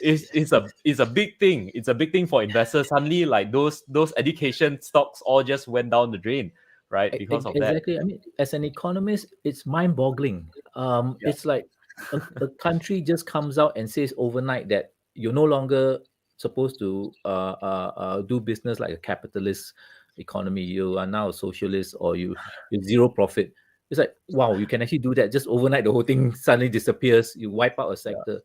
is a big thing. It's a big thing for investors. Suddenly, like those education stocks all just went down the drain, right? Because of that. Exactly. I mean, as an economist, it's mind-boggling. Yeah. It's like a country just comes out and says overnight that you're no longer supposed to do business like a capitalist economy. You are now a socialist, or you zero profit. It's like, wow, you can actually do that just overnight. The whole thing suddenly disappears. You wipe out a Yeah. sector.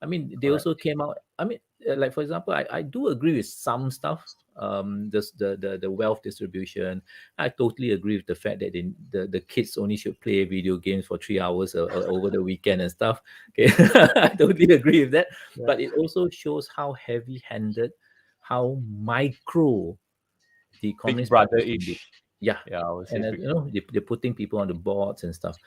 I mean, they Correct. also came out. I mean, like for example, I do agree with some stuff. The wealth distribution. I totally agree with the fact that the kids only should play video games for 3 hours over the weekend and stuff. Okay, I totally agree with that. Yeah. But it also shows how heavy-handed, how micro the Big Communist Party can be. brother-ish. Yeah, Yeah, I would say and big. they're putting people on the boards and stuff.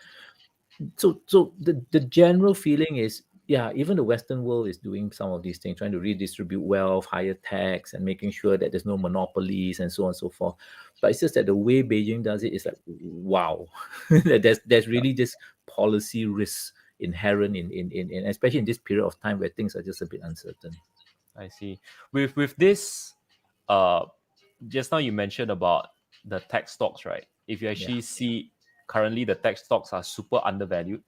So the general feeling is, yeah, even the Western world is doing some of these things, trying to redistribute wealth, higher tax, and making sure that there's no monopolies and so on and so forth. But it's just that the way Beijing does it is like, wow, there's really this policy risk inherent in especially in this period of time where things are just a bit uncertain. I see. With this, uh, just now you mentioned about the tech stocks, right? If you Yeah, actually see currently the tech stocks are super undervalued.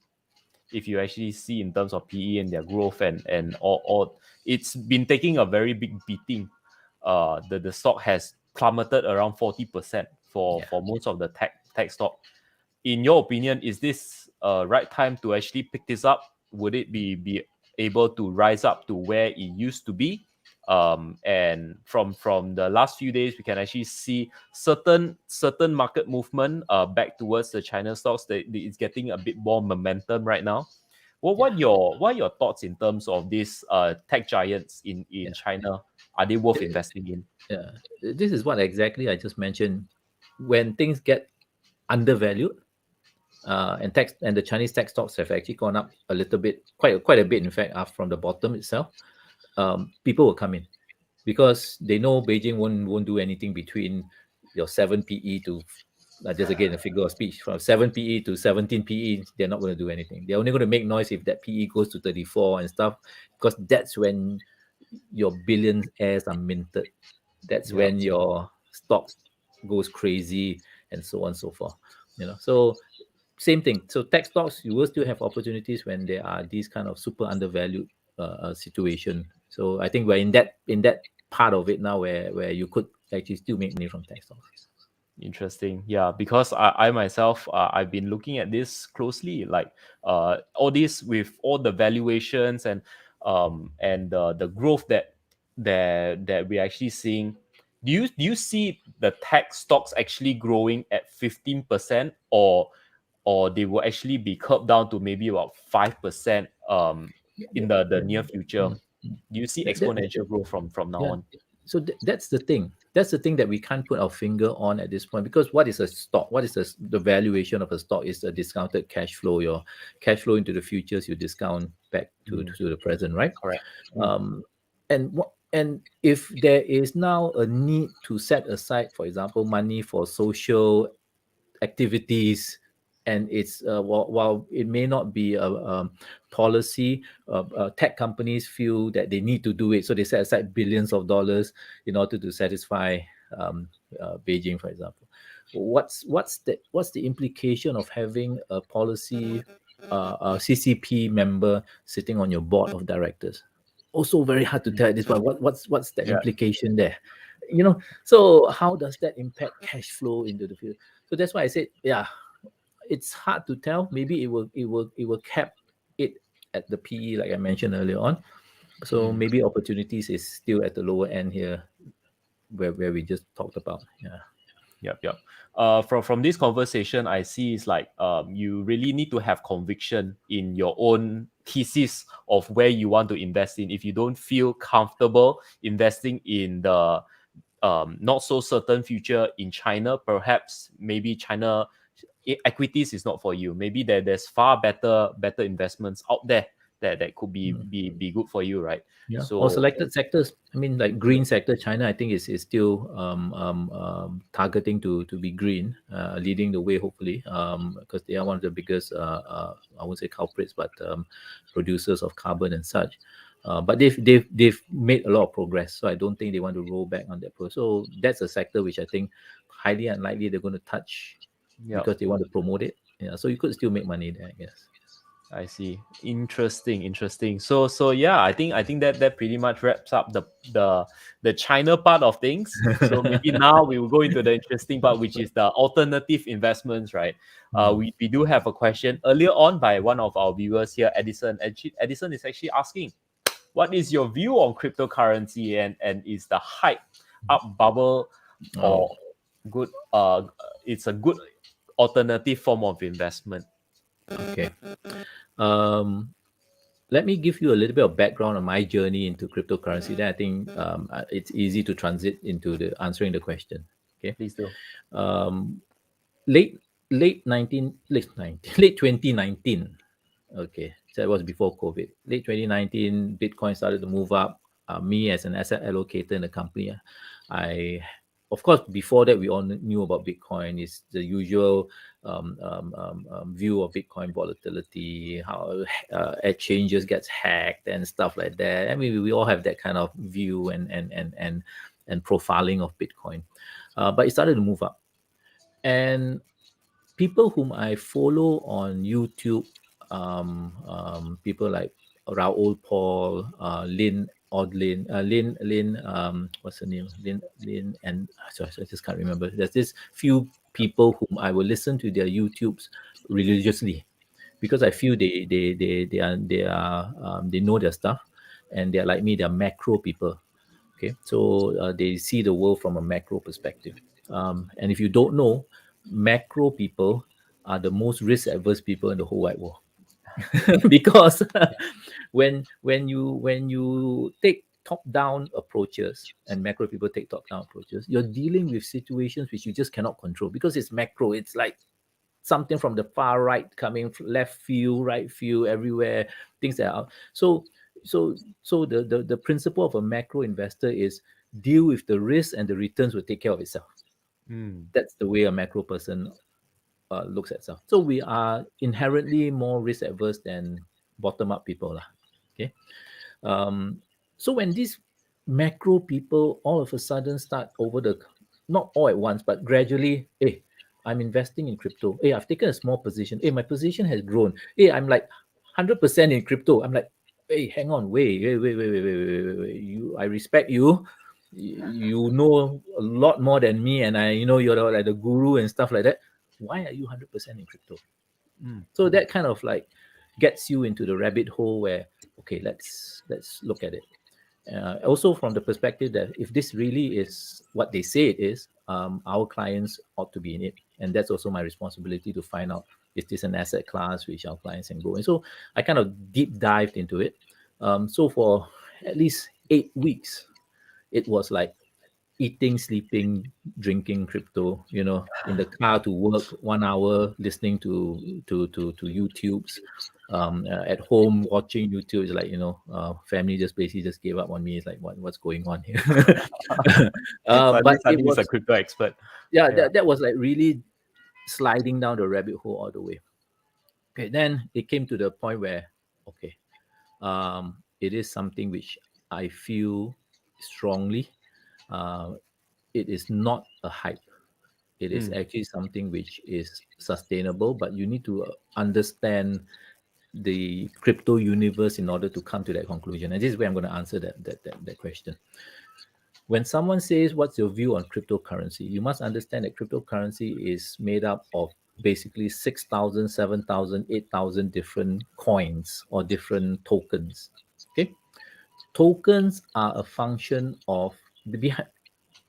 If you actually see in terms of PE and their growth and all, it's been taking a very big beating. The stock has plummeted around 40% for yeah. most of the tech stock. In your opinion, is this right time to actually pick this up? Would it be able to rise up to where it used to be? And from the last few days, we can actually see certain market movement back towards the China stocks that it's getting a bit more momentum right now. Yeah, What are your thoughts in terms of these tech giants in yeah, China? Are they worth Th- investing in? yeah. This is what exactly I just mentioned. When things get undervalued, and the Chinese tech stocks have actually gone up a little bit, quite a bit, in fact, up from the bottom itself. People will come in because they know Beijing won't do anything between your 7 PE to, just again a figure of speech, from 7 PE to 17 PE. They're not going to do anything. They're only going to make noise if that PE goes to 34 and stuff, because that's when your billionaires are minted. That's Yeah. when your stock goes crazy, and so on and so forth. So same thing. So tech stocks, you will still have opportunities when there are these kind of super undervalued situation. So I think we're in that part of it now where you could actually still make money from tech stocks. Interesting. Yeah, because I myself, I've been looking at this closely, like all this with all the valuations and the growth that we're actually seeing. Do you see the tech stocks actually growing at 15%, or they will actually be curbed down to maybe about 5% Yeah, in that, the that, near future? mm, mm. Do you see that, that, exponential growth from now yeah. on? So that's the thing. That's the thing that we can't put our finger on at this point, because what is a stock? What is the valuation of a stock? Is a discounted cash flow. Your cash flow into the futures, you discount back Mm, to the present, right? correct. Mm, um, and if there is now a need to set aside, for example, money for social activities, and it's while it may not be a, policy, tech companies feel that they need to do it, so they set aside billions of dollars in order to satisfy um, Beijing, for example. What's the implication of having a policy, a CCP member sitting on your board of directors? Also very hard to tell at this point. What's the yeah. implication there? So how does that impact cash flow into the future? So that's why I said, yeah, it's hard to tell. Maybe it will cap it at the PE, like I mentioned earlier on. So Mm. maybe opportunities is still at the lower end here, where we just talked about. Yeah. Yep. From this conversation, I see is like you really need to have conviction in your own thesis of where you want to invest in. If you don't feel comfortable investing in the not so certain future in China, perhaps maybe China equities is not for you. Maybe there's far better investments out there that could be good for you, right? Yeah, or So selected sectors. I mean, like green sector, China, I think is still targeting to be green, leading the way, hopefully, because they are one of the biggest, I won't say culprits, but producers of carbon and such. But they've made a lot of progress, so I don't think they want to roll back on that. So that's a sector which I think highly unlikely they're going to touch, yeah. because they want to promote it. Yeah, so you could still make money there, I guess. I see. Interesting. So yeah, I think that pretty much wraps up the China part of things. So maybe now we will go into the interesting part, which is the alternative investments, right? Mm. We do have a question earlier on by one of our viewers here, Edison. Edison is actually asking, what is your view on cryptocurrency, and is the hype up bubble Oh, or good? It's a good alternative form of investment. okay. Um, Let me give you a little bit of background on my journey into cryptocurrency. Then I think it's easy to transit into the answering the question. Okay. Please do. Um, late late 2019. Okay, so it was before COVID. Late 2019, Bitcoin started to move up. Me as an asset allocator in the company, I, of course, before that we all knew about Bitcoin. Is the usual view of Bitcoin volatility, how exchanges gets hacked and stuff like that. I mean, we all have that kind of view and profiling of Bitcoin, but it started to move up. And people whom I follow on YouTube, people like Raoul Paul, Lynn Odlin, Lynn, what's her name? Lynn, and sorry, I just can't remember. There's this few people whom I will listen to their YouTubes religiously. because I feel they know their stuff, and they're like me. They're macro people. Okay, so they see the world from a macro perspective. And if you don't know, macro people are the most risk adverse people in the whole wide world. Because when you take top down approaches, and macro people take top down approaches, you're dealing with situations which you just cannot control because it's macro. It's like something from the far right coming left field, right field, everywhere, things that are out. So the principle of a macro investor is deal with the risk and the returns will take care of itself. Mm. That's the way a macro person looks at itself. So we are inherently more risk averse than bottom up people lah. Okay. Um, so when these macro people all of a sudden start over the, not all at once, but gradually, hey, I'm investing in crypto. Hey, I've taken a small position. Hey, my position has grown. Hey, I'm like 100% in crypto. I'm like, hey, hang on, wait. I respect you. You know a lot more than me, and I, you're like the guru and stuff like that. Why are you 100% in crypto? Mm. So that kind of like gets you into the rabbit hole where, okay, let's look at it. Also from the perspective that if this really is what they say it is, our clients ought to be in it, and that's also my responsibility to find out, is this an asset class which our clients can go in. So I kind of deep dived into it. So for at least 8 weeks, it was like eating, sleeping, drinking crypto, in the car to work 1 hour, listening to YouTubes, at home watching YouTube. Is like, family just basically just gave up on me. It's like, what's going on here? Suddenly, But it Sani is a was, crypto expert. yeah, Yeah. that was like really sliding down the rabbit hole all the way. Okay, then it came to the point where, okay, it is something which I feel strongly. Uh, it is not a hype. It is Mm. actually something which is sustainable, but you need to understand the crypto universe in order to come to that conclusion. And this is where I'm going to answer that question. When someone says, what's your view on cryptocurrency? You must understand that cryptocurrency is made up of basically 6,000, 7,000, 8,000 different coins or different tokens. Okay. Tokens are a function of the behind.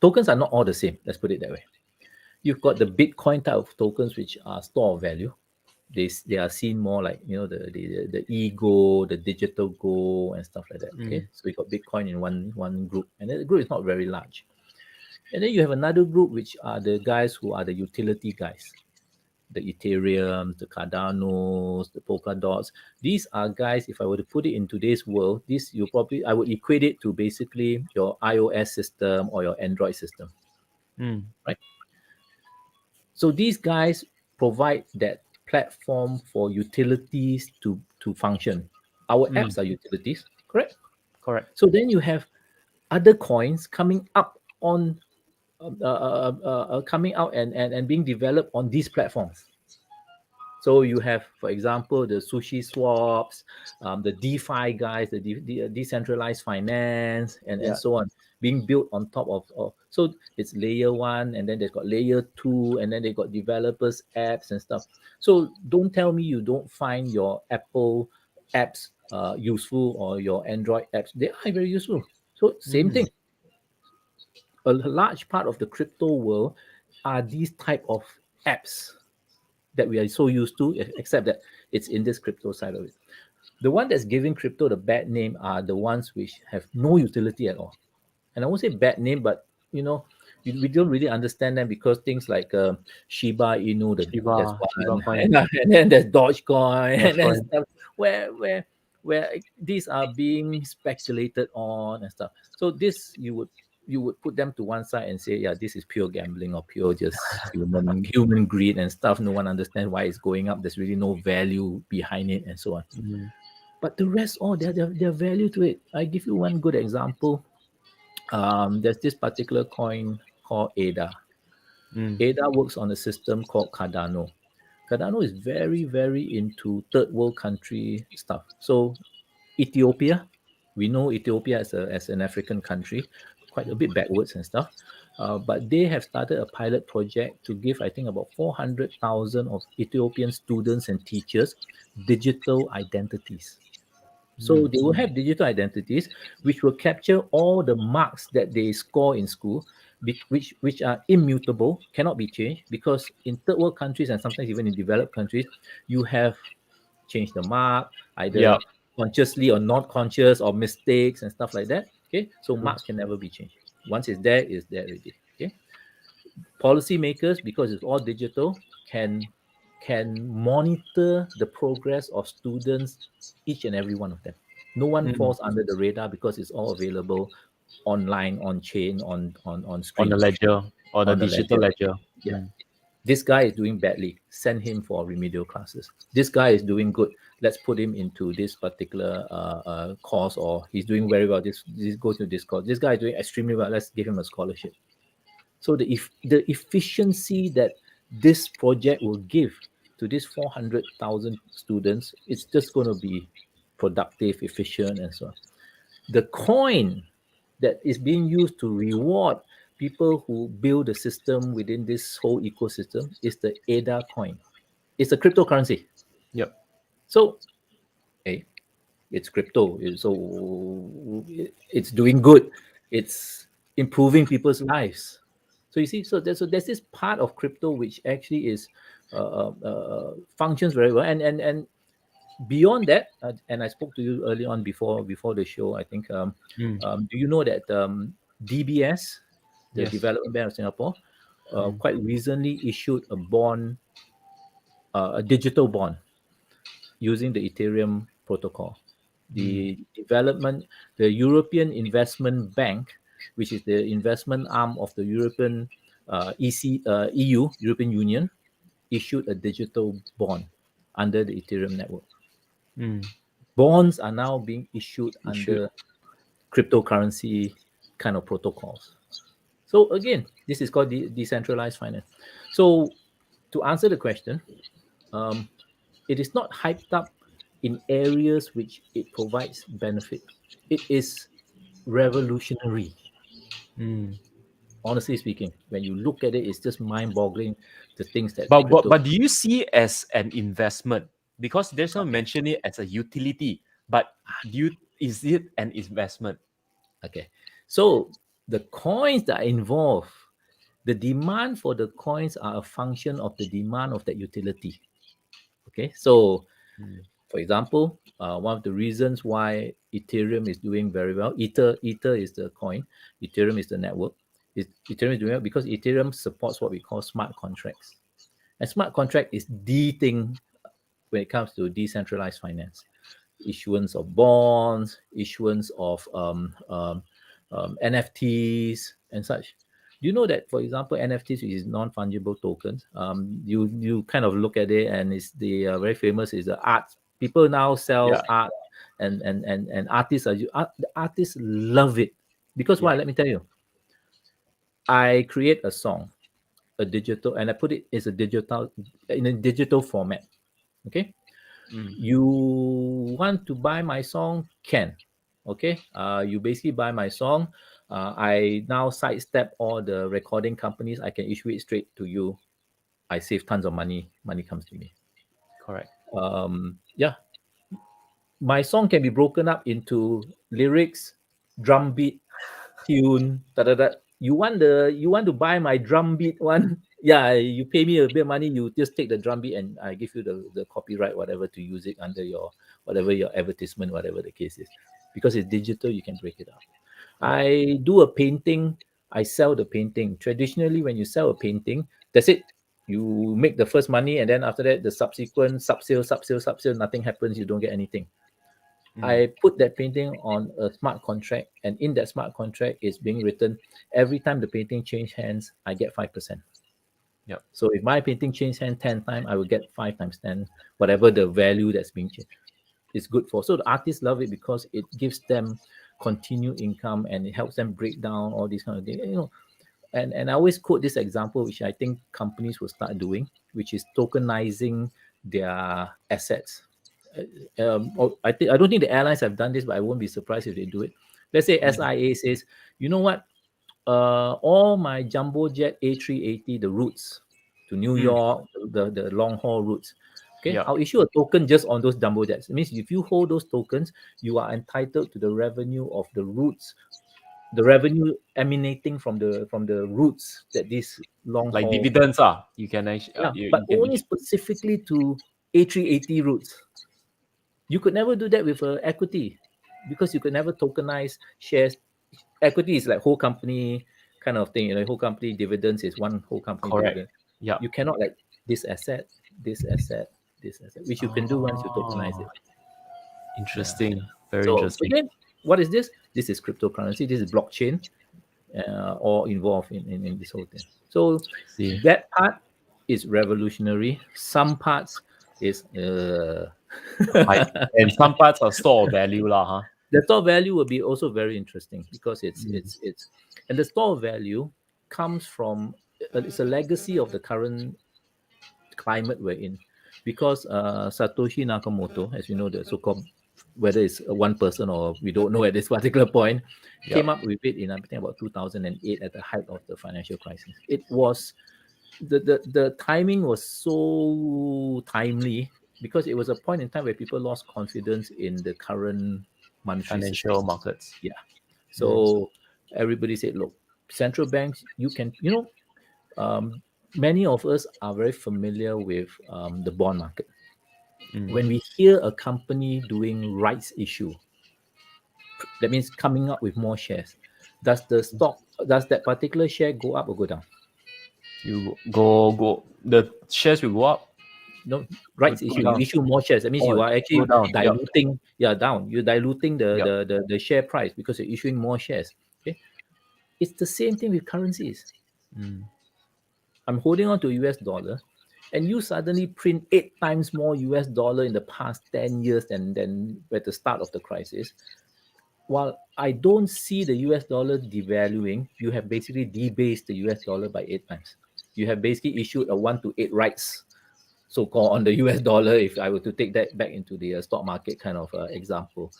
Tokens are not all the same. Let's put it that way. You've got the Bitcoin type of tokens, which are store of value. They are seen more like, the ego, the digital gold and stuff like that. Okay, Mm. so we got Bitcoin in one group, and then the group is not very large. And then you have another group, which are the guys who are the utility guys, the Ethereum, the Cardanos, the Polka Dots. These are guys, if I were to put it in today's world, I would equate it to basically your iOS system or your Android system, Mm. right? So these guys provide that platform for utilities to function. Our Mm. apps are utilities, correct? Correct. So then you have other coins coming up on coming out and being developed on these platforms. So you have, for example, the sushi swaps, the DeFi guys, the decentralized finance, and Yeah. so on, being built on top of. So it's layer one, and then they've got layer two, and then they got developers apps and stuff. So don't tell me you don't find your Apple apps useful, or your Android apps. They are very useful. So same Mm. thing. A large part of the crypto world are these type of apps that we are so used to, except that it's in this crypto side of it. The one that's giving crypto the bad name are the ones which have no utility at all. And I won't say bad name, but we don't really understand them, because things like Shiba Inu, there's Shiba one, coin. and then there's Dogecoin, and then Dogecoin. stuff where these are being speculated on and stuff. So this you would put them to one side and say, yeah, this is pure gambling or pure just human greed and stuff. No one understands why it's going up. There's really no value behind it and so on. Mm. But the rest, all their value to it. I give you one good example. There's this particular coin called ADA. Mm. ADA works on a system called Cardano. Cardano is very, very into third world country stuff. So Ethiopia, we know Ethiopia as an African country, quite a bit backwards and stuff. But they have started a pilot project to give, I think, about 400,000 of Ethiopian students and teachers digital identities. So Mm. they will have digital identities which will capture all the marks that they score in school, which are immutable, cannot be changed, because in third world countries and sometimes even in developed countries, you have changed the mark either Yep. consciously or not conscious, or mistakes and stuff like that. Okay, so True. marks can never be changed. Once it's there already. Okay, policymakers, because it's all digital, can monitor the progress of students, each and every one of them. No one Mm. falls under the radar because it's all available online, on chain, on On the screens, ledger, on the on the digital ledger. ledger. Yeah. Mm. This guy is doing badly, send him for remedial classes. This guy is doing good, let's put him into this particular course, or he's doing very well, this go to this course. This guy is doing extremely well, let's give him a scholarship. So the efficiency that this project will give to these 400,000 students, it's just going to be productive, efficient, and so on. The coin that is being used to reward people who build the system within this whole ecosystem is the ADA coin. It's a cryptocurrency. Yep. So, hey, it's crypto. So it's doing good. It's improving people's lives. So you see, so there's this part of crypto which actually is functions very well, and beyond that, and I spoke to you early on before the show. I think, Mm. do you know that DBS, the Yes. Development Bank of Singapore, Mm. quite recently issued a bond, a digital bond using the Ethereum protocol. Mm. The European Investment Bank, which is the investment arm of the European EU, European Union, issued a digital bond under the Ethereum network. Mm. Bonds are now being issued You should. under cryptocurrency kind of protocols. So again, this is called decentralized finance. So to answer the question, um, it is not hyped up in areas which it provides benefit. It is revolutionary. Mm. Honestly speaking, when you look at it, it's just mind-boggling the things that But, but crypto. but do you see it as an investment? Because there's no Okay, mention it as a utility. But do you is it an investment? okay. So the coins that are involved, the demand for the coins are a function of the demand of that utility. Okay, so Mm. for example, one of the reasons why Ethereum is doing very well, Ether is the coin, Ethereum is the network. Ethereum is doing well because Ethereum supports what we call smart contracts. And smart contract is the thing when it comes to decentralized finance. Issuance of bonds, issuance of NFTs and such. Do you know that, for example, NFTs, which is non-fungible tokens, you kind of look at it, and it's the very famous is the art. People now Yeah. sell art, and artists the artists love it because why? Yeah. Let me tell you. I create a song, a digital, and I put it as a digital in a digital format. Okay, Mm. you want to buy my song, can. Okay, you basically buy my song. I now sidestep all the recording companies. I can issue it straight to you. I save tons of money comes to me. Correct. Yeah, my song can be broken up into lyrics, drum beat, tune, da da da. You want to buy my drum beat one? Yeah, you pay me a bit of money. You just take the drum beat, and I give you the copyright, whatever, to use it under your whatever your advertisement, whatever the case is. Because it's digital, you can break it up. Yep. I do a painting. I sell the painting. Traditionally, when you sell a painting, that's it. You make the first money, and then after that, the subsequent sub sale, nothing happens. You don't get anything. Mm. I put that painting on a smart contract, and in that smart contract is being written every time the painting change hands, I get 5%. Yep. So if my painting change hand 10 times, I will get 5 times 10, whatever the value that's being changed. It's good for. So the artists love it because it gives them continued income, and it helps them break down all these kind of things. And I always quote this example, which I think companies will start doing, which is tokenizing their assets. I don't think the airlines have done this, but I won't be surprised if they do it. Let's say Mm. SIA says, you know what? all my jumbo jet A380, the routes to New Mm. York, the long haul routes. Okay, Yeah. I'll issue a token just on those jumbo jets. It means if you hold those tokens, you are entitled to the revenue of the routes, the revenue emanating from the routes that these long Like haul. dividends, you can actually Yeah, but you can only specifically to A380 routes. You could never do that with equity because you could never tokenize shares. Equity is like whole company kind of thing. You know, whole company dividends is one whole company correct. dividend. Yeah. You cannot like this asset, this asset, this asset, which you can do once you tokenize Oh, it. Yeah. interesting. Very So interesting. again, what is this? This is cryptocurrency. This is blockchain, all involved in this whole thing. So I see. that part is revolutionary. Some parts is I, and some parts are store of value, lah, huh? the store value will be also very interesting because Mm. it's and the store value comes from it's a legacy of the current climate we're in because Satoshi Nakamoto, as you know, the so-called whether it's one person or we don't know at this particular point, Yep. came up with it in I think about 2008 at the height of the financial crisis. It was the timing was so timely because it was a point in time where people lost confidence in the current monetary system. Financial markets. Yeah. Mm. So everybody said, look, central banks, many of us are very familiar with the bond market. Mm. When we hear a company doing rights issue, that means coming up with more shares. Does that particular share go up or go down? You go. The shares will go up. No, Go, rights go issue. You down. issue more shares. That means Oh, you are go actually down. Yep. diluting, yeah, down. You're diluting Yep. the share price because you're issuing more shares. Okay. It's the same thing with currencies. Mm. I'm holding on to US dollar, and you suddenly print 8 times more US dollar in the past 10 years than at the start of the crisis. While I don't see the US dollar devaluing, you have basically debased the US dollar by 8 times. You have basically issued a 1-to-8 rights, so called, on the US dollar, if I were to take that back into the stock market kind of example.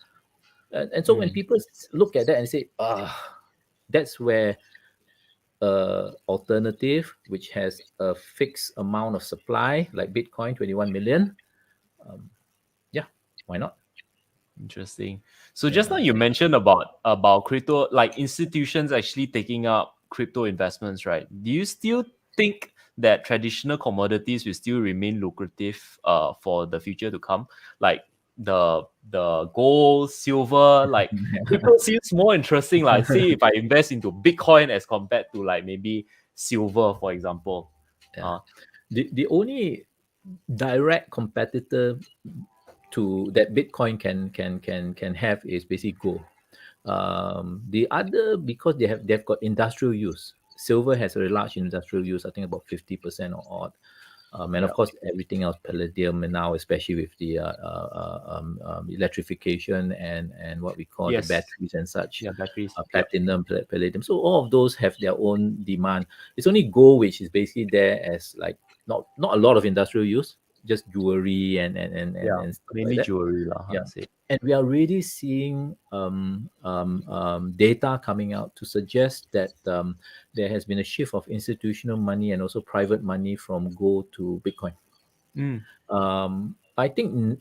And so when Mm. people look at that and say, that's where alternative, which has a fixed amount of supply, like Bitcoin, 21 million. Yeah, why not? Interesting. So just now Yeah. you mentioned about crypto, like institutions actually taking up crypto investments, right? Do you still think that traditional commodities will still remain lucrative for the future to come? Like the gold, silver, like crypto seems more interesting. Like say if I invest into Bitcoin as compared to like maybe silver, for example. Yeah. The only direct competitor to that Bitcoin can have is basically gold. The other, because they've got industrial use. Silver has a very large industrial use. I think about 50% or odd. And of Yeah. course, everything else, palladium, and now especially with the electrification and what we call the Yes. batteries and such, Yeah, batteries. Yep. platinum, palladium. So all of those have their own demand. It's only gold which is basically there as like not a lot of industrial use, just jewelry Yeah. and stuff like Mainly that. jewelry, lah, Yeah. say. And we are really seeing data coming out to suggest that there has been a shift of institutional money and also private money from gold to Bitcoin. Mm. I think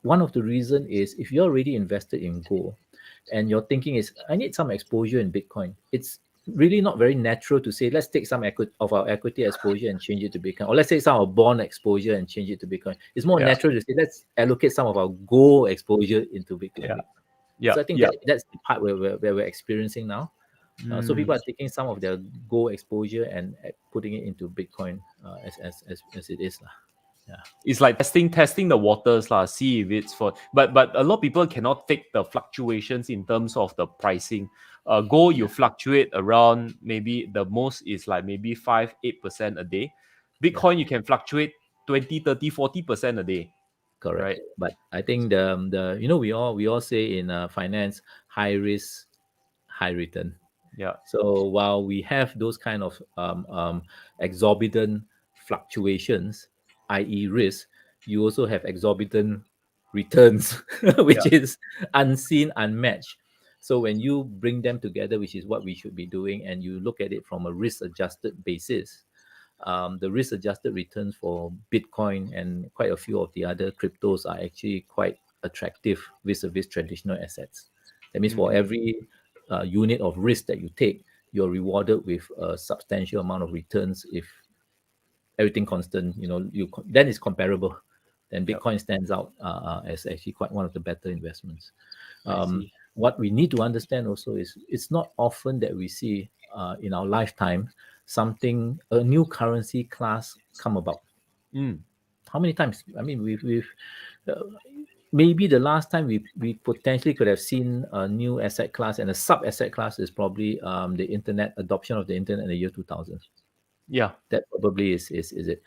one of the reason is if you're already invested in gold and your thinking is, I need some exposure in Bitcoin, it's really not very natural to say, let's take some of our equity exposure and change it to Bitcoin. Or let's take some of our bond exposure and change it to Bitcoin. It's more Yeah. natural to say, let's allocate some of our gold exposure into Yeah. Bitcoin. Yeah. So I think Yeah. that's the part where we're experiencing now. So Mm. people are taking some of their gold exposure and putting it into Bitcoin as it is. Yeah. It's like testing the waters, lah. See if it's for. But a lot of people cannot take the fluctuations in terms of the pricing. Gold you Yeah. fluctuate around, maybe the most is like maybe 5-8% a day. Yeah. Bitcoin you can fluctuate 20-30-40% a day, Correct. right? But I think the we all say in finance, high risk, high return. Yeah. So while we have those kind of exorbitant fluctuations, i.e., risk, you also have exorbitant returns, which Yeah. is unseen, unmatched. So when you bring them together, which is what we should be doing, and you look at it from a risk-adjusted basis, the risk-adjusted returns for Bitcoin and quite a few of the other cryptos are actually quite attractive vis-a-vis traditional assets. That means for Mm. every unit of risk that you take, you're rewarded with a substantial amount of returns if everything constant. Then it's comparable. Then Yep. Bitcoin stands out as actually quite one of the better investments. I see. What we need to understand also is it's not often that we see in our lifetime a new currency class come about. Mm. How many times? I mean, we've uh, maybe the last time we potentially could have seen a new asset class, and a sub asset class is probably the internet adoption of the internet in the year 2000. Yeah. That probably is it.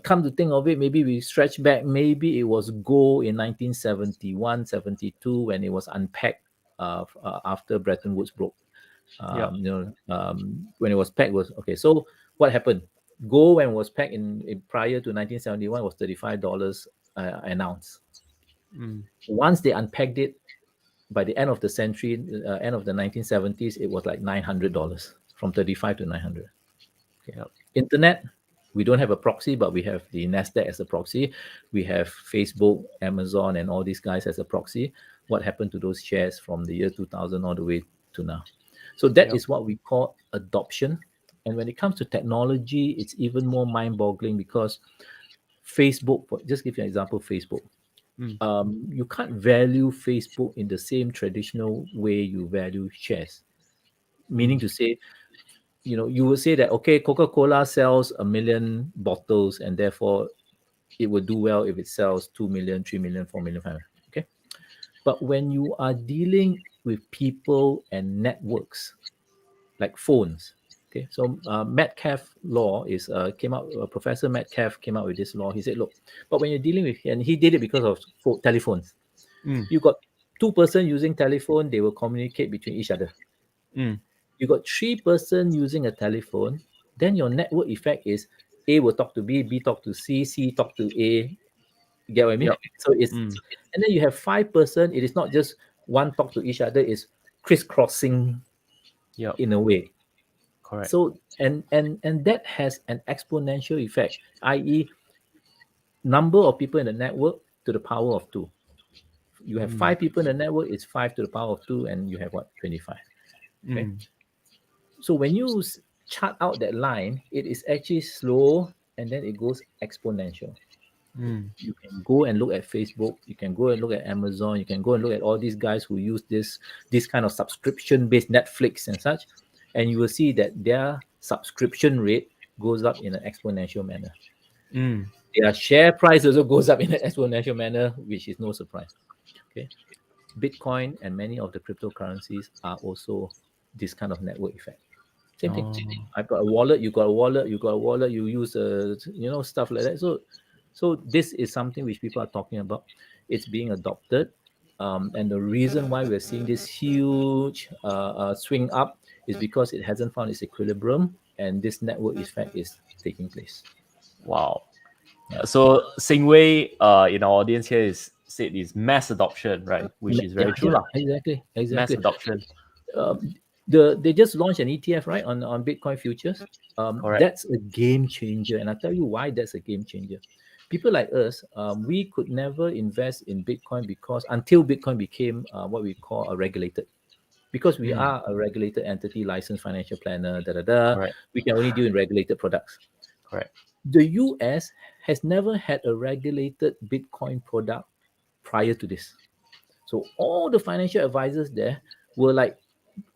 Come to think of it, maybe we stretch back, maybe it was gold in 1971, 72 when it was unpacked after Bretton Woods broke. Yeah. When it was packed was okay. So what happened? Gold when it was packed in prior to 1971 was $35 an ounce. Mm. Once they unpacked it, by the end of the century, end of the 1970s, it was like $900, from 35 to 900. Okay. Yep. Internet, we don't have a proxy, but we have the Nasdaq as a proxy. We have Facebook, Amazon, and all these guys as a proxy. What happened to those shares from the year 2000 all the way to now? So that Yep. is what we call adoption. And when it comes to technology, it's even more mind-boggling because Facebook, just give you an example, Facebook. Mm. You can't value Facebook in the same traditional way you value shares. Meaning Mm. to say, you will say that, okay, Coca-Cola sells 1 million bottles and therefore it will do well if it sells 2 million, 3 million, 4 million, 5 million. Okay. But when you are dealing with people and networks like phones, okay, so Metcalf Law came out, Professor Metcalf came out with this law. He said, look, but when you're dealing with, and he did it because of telephones, Mm. you got two-person using telephone, they will communicate between each other. Mm. You got three-person using a telephone, then your network effect is A will talk to B, B talk to C, C talk to A. You get what I mean? Yep. So it's Mm. and then you have 5 person. It is not just one talk to each other; it's crisscrossing Yep. in a way. Correct. So and that has an exponential effect, i.e., number of people in the network to the power of two. You have Mm. 5 people in the network; it's 5 to the power of 2, and you have what, 25. Okay. Mm. So when you chart out that line, it is actually slow and then it goes exponential. Okay. Mm. You can go and look at Facebook, you can go and look at Amazon, you can go and look at all these guys who use this kind of subscription-based Netflix and such, and you will see that their subscription rate goes up in an exponential manner. Mm. Their share price also goes up in an exponential manner, which is no surprise. Okay. Bitcoin and many of the cryptocurrencies are also this kind of network effect. Same thing. Oh. I've got a wallet, you got a wallet, you got a wallet, you use stuff like that. So this is something which people are talking about. It's being adopted. And the reason why we're seeing this huge swing up is because it hasn't found its equilibrium and this network effect is taking place. Wow. Yeah. So Singwei, in our audience here is said is mass adoption, right? Which is very Yeah, true, yeah, lah. exactly, Mass exactly. adoption. um, they just launched an ETF, right, on Bitcoin futures. Correct. That's a game changer, and I'll tell you why that's a game changer. People like us, we could never invest in Bitcoin because until Bitcoin became what we call a regulated. Because we Mm. are a regulated entity, licensed financial planner, da da da, Correct. we can only deal in regulated products. Correct. The US has never had a regulated Bitcoin product prior to this. So all the financial advisors there were like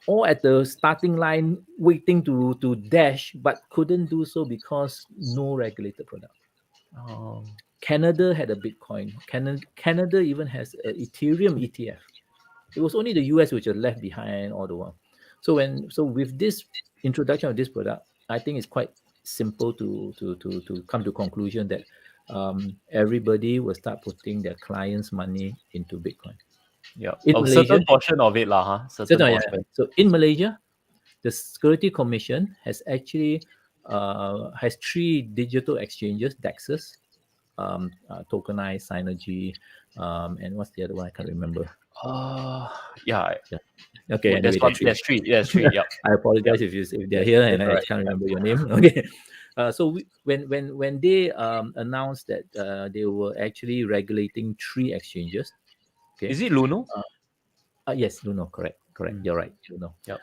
all at the starting line waiting to dash but couldn't do so because no regulated product. Oh. Canada had a Bitcoin. Canada even has a Ethereum ETF. It was only the US which are left behind all the while. So with this introduction of this product, I think it's quite simple to come to conclusion that everybody will start putting their clients' money into Bitcoin. Yeah. In A Malaysia, certain portion of it, lah, huh? Certain certain, yeah, yeah. portion. So in Malaysia, the Security Commission has actually has 3 digital exchanges, DEXs, tokenized, Synergy, and what's the other one? I can't remember. Yeah. Yeah. Okay. There's Anyway, there are one. three. There's three. There's three. Yep. I Yep. apologize if they're here and That's all I right. can't remember your name. Okay. So when they announced that they were actually regulating three exchanges. Okay. Is it Luno? Yes, Luno, correct. Mm. You're right, Luno. Yep.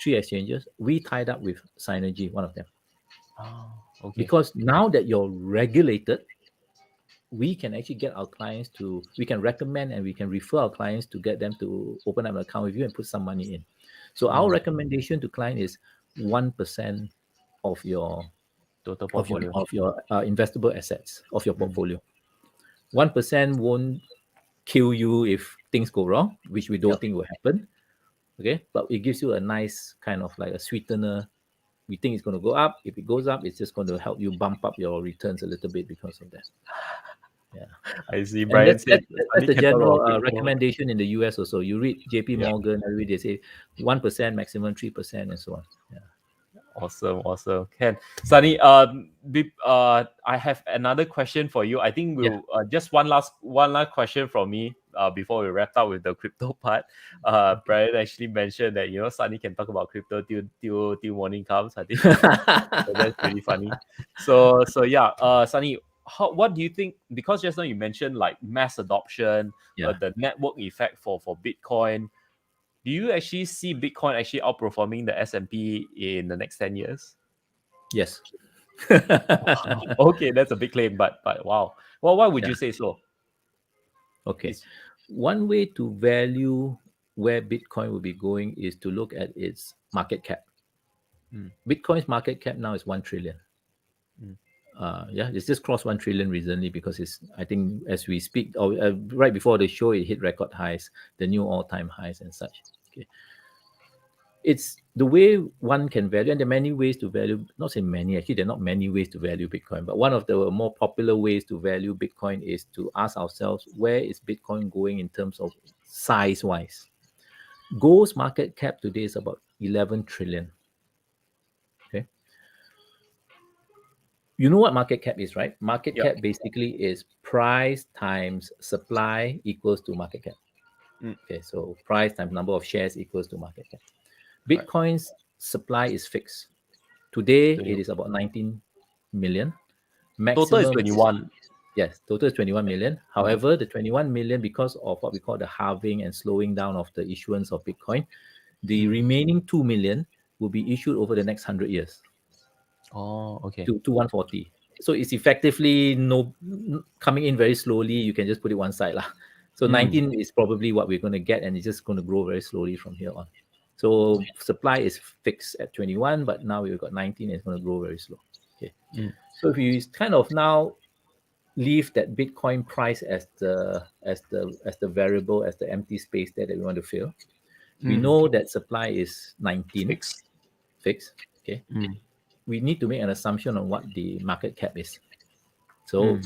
Three exchanges. We tied up with Synergy, one of them, Oh, okay. because now that you're regulated, we can actually get our clients to, we can recommend and we can refer our clients to get them to open up an account with you and put some money in. So our recommendation to client is 1% of your Total portfolio. investable assets of your Mm. portfolio. 1% won't kill you if things go wrong, which we don't Yep. think will happen. Okay, but it gives you a nice kind of like a sweetener. We think it's going to go up. If it goes up, it's just going to help you bump up your returns a little bit because of that. Yeah. I see. And Brian said that's Sani the can talk general about crypto. recommendation in the US also. You read JP Yeah. Morgan, every day they say 1%, maximum 3%, and so on. Yeah. Awesome. Ken, Sunny, I have another question for you. I think Yeah. we'll just one last question from me before we wrap up with the crypto part. Brian actually mentioned that Sunny can talk about crypto till morning comes. I think so that's pretty funny. So yeah, Sunny, what do you think? Because just now you mentioned like mass adoption, Yeah. the network effect for Bitcoin. Do you actually see Bitcoin actually outperforming the S&P in the next 10 years? Yes. Okay, that's a big claim, but wow. Well, why would Yeah. you say so? Okay. It's One way to value where Bitcoin will be going is to look at its market cap. Mm. Bitcoin's market cap now is 1 trillion. Mm. Yeah, it's just crossed 1 trillion recently because it's, I think, as we speak, or right before the show, it hit record highs, the new all-time highs and such. Okay, it's the way one can value, and there are many ways to value. Not say many, actually, there are not many ways to value Bitcoin, but one of the more popular ways to value Bitcoin is to ask ourselves, where is Bitcoin going in terms of size-wise? Gold's market cap today is about 11 trillion. Okay. You know what market cap is, right? Market Yep. cap basically is price times supply equals to market cap. Mm. Okay, so price times number of shares equals to market cap. Correct. Bitcoin's supply is fixed. Today, So it is about 19 million. total is Maximum, 21. yes, total is 21 million. However, the 21 million, because of what we call the halving and slowing down of the issuance of Bitcoin, the remaining 2 million will be issued over the next 100 years. Oh, okay. To 140. So it's effectively coming in very slowly. You can just put it one side lah. So 19 is probably what we're going to get, and it's just going to grow very slowly from here on. So supply is fixed at 21, but now we've got 19, and it's going to grow very slow. Okay. So if you kind of now leave that Bitcoin price as the variable, as the empty space there that we want to fill, we know that supply is 19 fixed. Okay. We need to make an assumption on what the market cap is. So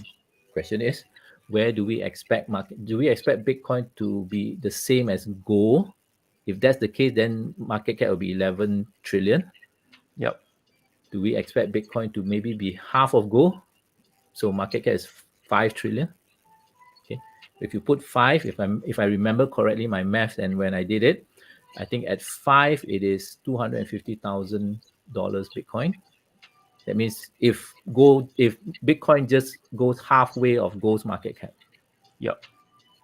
question is, where do we expect market? Do we expect Bitcoin to be the same as gold? If that's the case, then market cap will be 11 trillion. Yep. Do we expect Bitcoin to maybe be half of gold? So market cap is 5 trillion. Okay. If you put 5, if I remember correctly my math and when I did it, I think at 5 it is $250,000 Bitcoin. That means if Bitcoin just goes halfway of gold's market cap, Yep.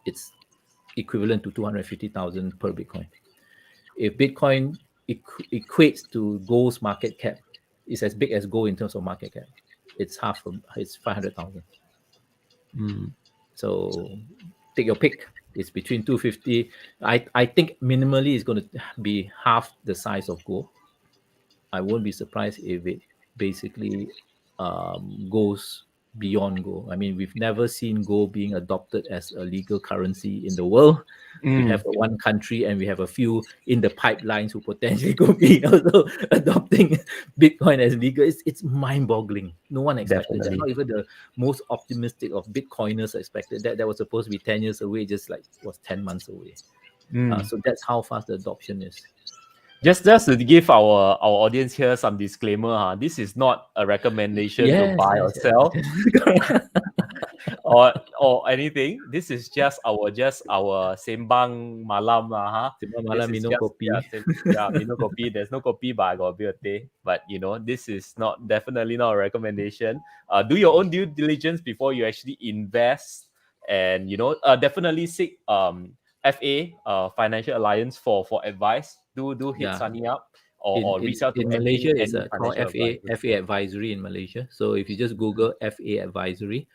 it's equivalent to 250,000 per Bitcoin. If Bitcoin equates to gold's market cap, it's as big as gold in terms of market cap. It's it's 500,000. So take your pick. It's between 250. I think minimally it's going to be half the size of gold. I won't be surprised if it basically goes beyond gold. I mean, we've never seen gold being adopted as a legal currency in the world. We have one country and we have a few in the pipelines who potentially could be also adopting Bitcoin as legal. It's mind-boggling. No one expected that. Definitely. Not even the most optimistic of Bitcoiners expected that. That was supposed to be 10 years away, just like was 10 months away. So that's how fast the adoption is. Just to give our audience here some disclaimer, this is not a recommendation to buy or sell. or anything. This is just our sembang malam lah, huh? Sembang This malam is minum just kopi. minum kopi. There's no kopi, but I got a bit of tea. But this is not definitely not a recommendation. Do your own due diligence before you actually invest, and definitely seek FA Financial Alliance for advice. Do hit Yeah. Sani up, or In reach out to in any Malaysia, it's any called financial advisors. FA advisory in Malaysia. So if you just Google FA advisory,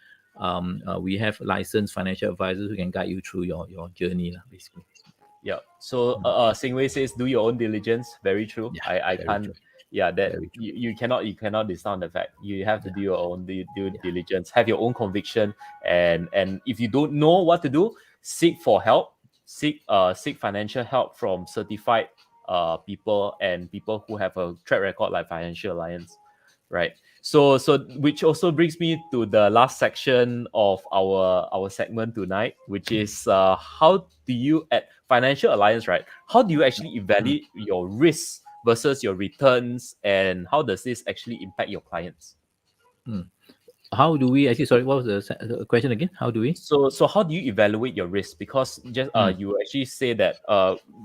we have licensed financial advisors who can guide you through your journey, lah, basically. Yeah. So Singwei says, do your own diligence. Very true. Yeah, I very can't. true, Yeah, that very true. you cannot discount the fact. You have to Yeah, do your own due yeah, diligence. Have your own conviction, and if you don't know what to do, seek for help. Seek financial help from certified people and people who have a track record like Financial Alliance, right? So which also brings me to the last section of our segment tonight, which is how do you at Financial Alliance, right? How do you actually mm, evaluate your risks versus your returns, and how does this actually impact your clients? mm. How do we actually? Sorry, what was the question again? How do we? So how do you evaluate your risk? Because just Mm. you actually say that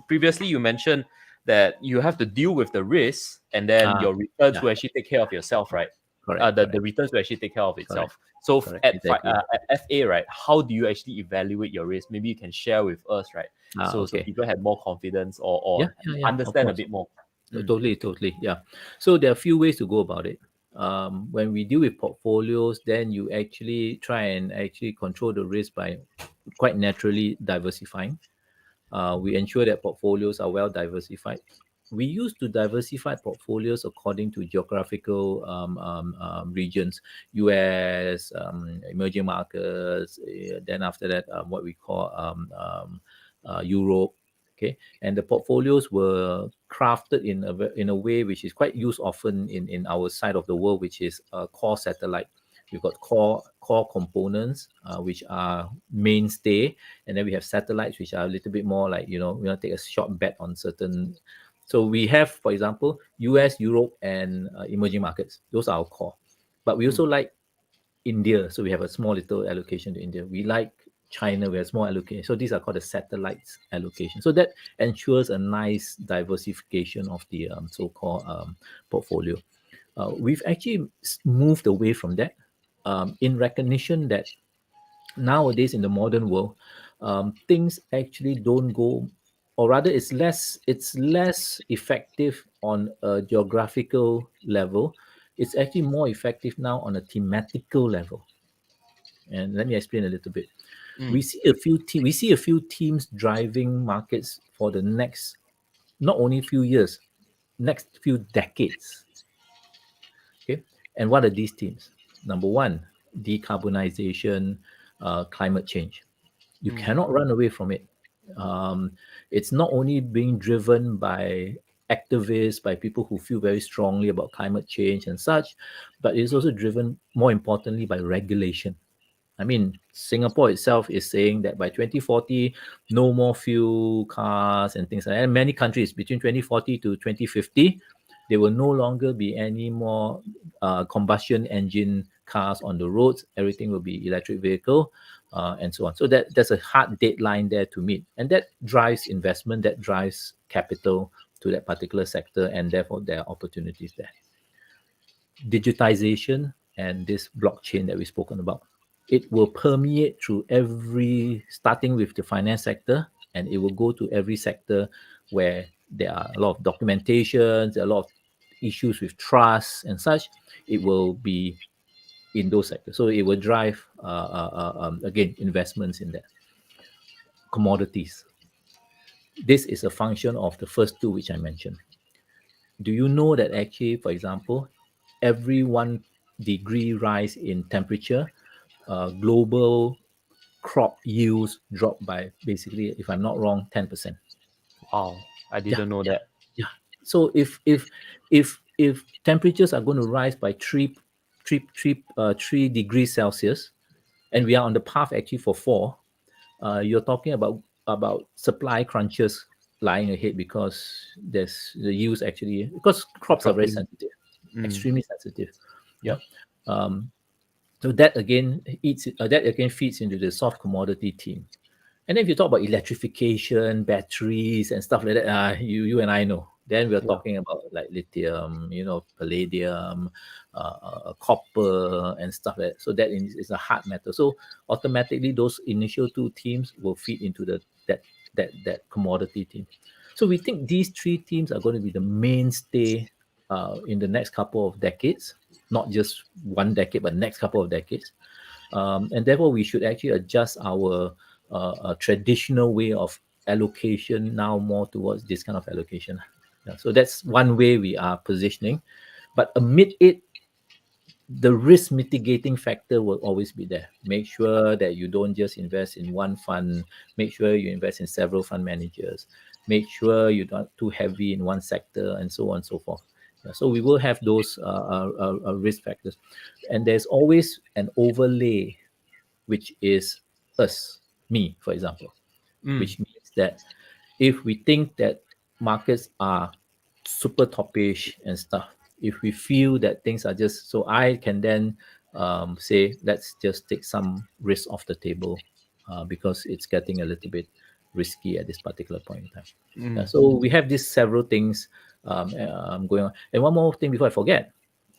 previously you mentioned that you have to deal with the risk, and then Ah, your returns yeah, will actually take care of yourself, right? correct, The correct, returns will actually take care of correct, itself. So correct. Exactly. at FA, right, how do you actually evaluate your risk? Maybe you can share with us, right? Ah, So okay. people have more confidence, Yeah, or yeah, yeah. Of understand a course. bit more. Mm, Totally, totally. Yeah. So there are a few ways to go about it. When we deal with portfolios, then you actually try and actually control the risk by quite naturally diversifying. We ensure that portfolios are well diversified. We used to diversify portfolios according to geographical regions, US, emerging markets, then after that, what we call Europe. Okay, and the portfolios were crafted in a way which is quite used often in our side of the world, which is a core satellite. We've got core components, which are mainstay, and then we have satellites which are a little bit more like take a short bet on certain. So we have, for example, US, Europe, and emerging markets. Those are our core, but we mm, also like India, so we have a small little allocation to India. We like China, we have small allocation. So these are called the satellites allocation. So that ensures a nice diversification of the so-called portfolio. We've actually moved away from that, in recognition that nowadays in the modern world, things actually don't go, or rather it's less effective on a geographical level. It's actually more effective now on a thematical level. And let me explain a little bit. mm. We see a few teams driving markets for the next, not only few years, next few decades. Okay, and what are these teams? Number one, decarbonization, climate change. You Mm. cannot run away from it. Um, it's not only being driven by activists, by people who feel very strongly about climate change and such, but it's also driven, more importantly, by regulation. I mean, Singapore itself is saying that by 2040, no more fuel cars and things like that. And many countries between 2040 to 2050, there will no longer be any more combustion engine cars on the roads. Everything will be electric vehicle, and so on. So there's a hard deadline there to meet, and that drives investment, that drives capital to that particular sector, and therefore there are opportunities there. Digitization and this blockchain that we've spoken about, it will permeate through every, starting with the finance sector, and it will go to every sector where there are a lot of documentations, a lot of issues with trust and such. It will be in those sectors. So it will drive, again, investments in that. Commodities. This is a function of the first two, which I mentioned. Do you know that actually, for example, every 1 degree rise in temperature, global crop yields drop by, basically, if I'm not wrong, 10%. Wow, I Yeah, didn't know yeah, that. yeah. So if temperatures are going to rise by 3 degrees Celsius, and we are on the path actually for 4, you're talking about supply crunches lying ahead, because there's the yields actually, because crops are very Dropping. sensitive, Mm. extremely sensitive. Yeah. Yep. So that again feeds into the soft commodity theme. And then if you talk about electrification, batteries, and stuff like that, you and I know. Then we're Yeah. talking about like lithium, palladium, copper, and stuff like that. So that is a hard metal. So automatically, those initial two themes will feed into that commodity theme. So we think these three themes are going to be the mainstay in the next couple of decades, not just one decade, but next couple of decades. And therefore we should actually adjust our traditional way of allocation now more towards this kind of allocation. Yeah, so that's one way we are positioning. But amid it, the risk mitigating factor will always be there. Make sure that you don't just invest in one fund. Make sure you invest in several fund managers. Make sure you're not too heavy in one sector, and so on and so forth. Yeah, so we will have those risk factors, and there's always an overlay, which is us, me, for example, Mm. which means that if we think that markets are super topish and stuff, if we feel that things are just so, I can then say, let's just take some risk off the table because it's getting a little bit risky at this particular point in time. Yeah, Mm. so we have these several things going on. And one more thing before I forget,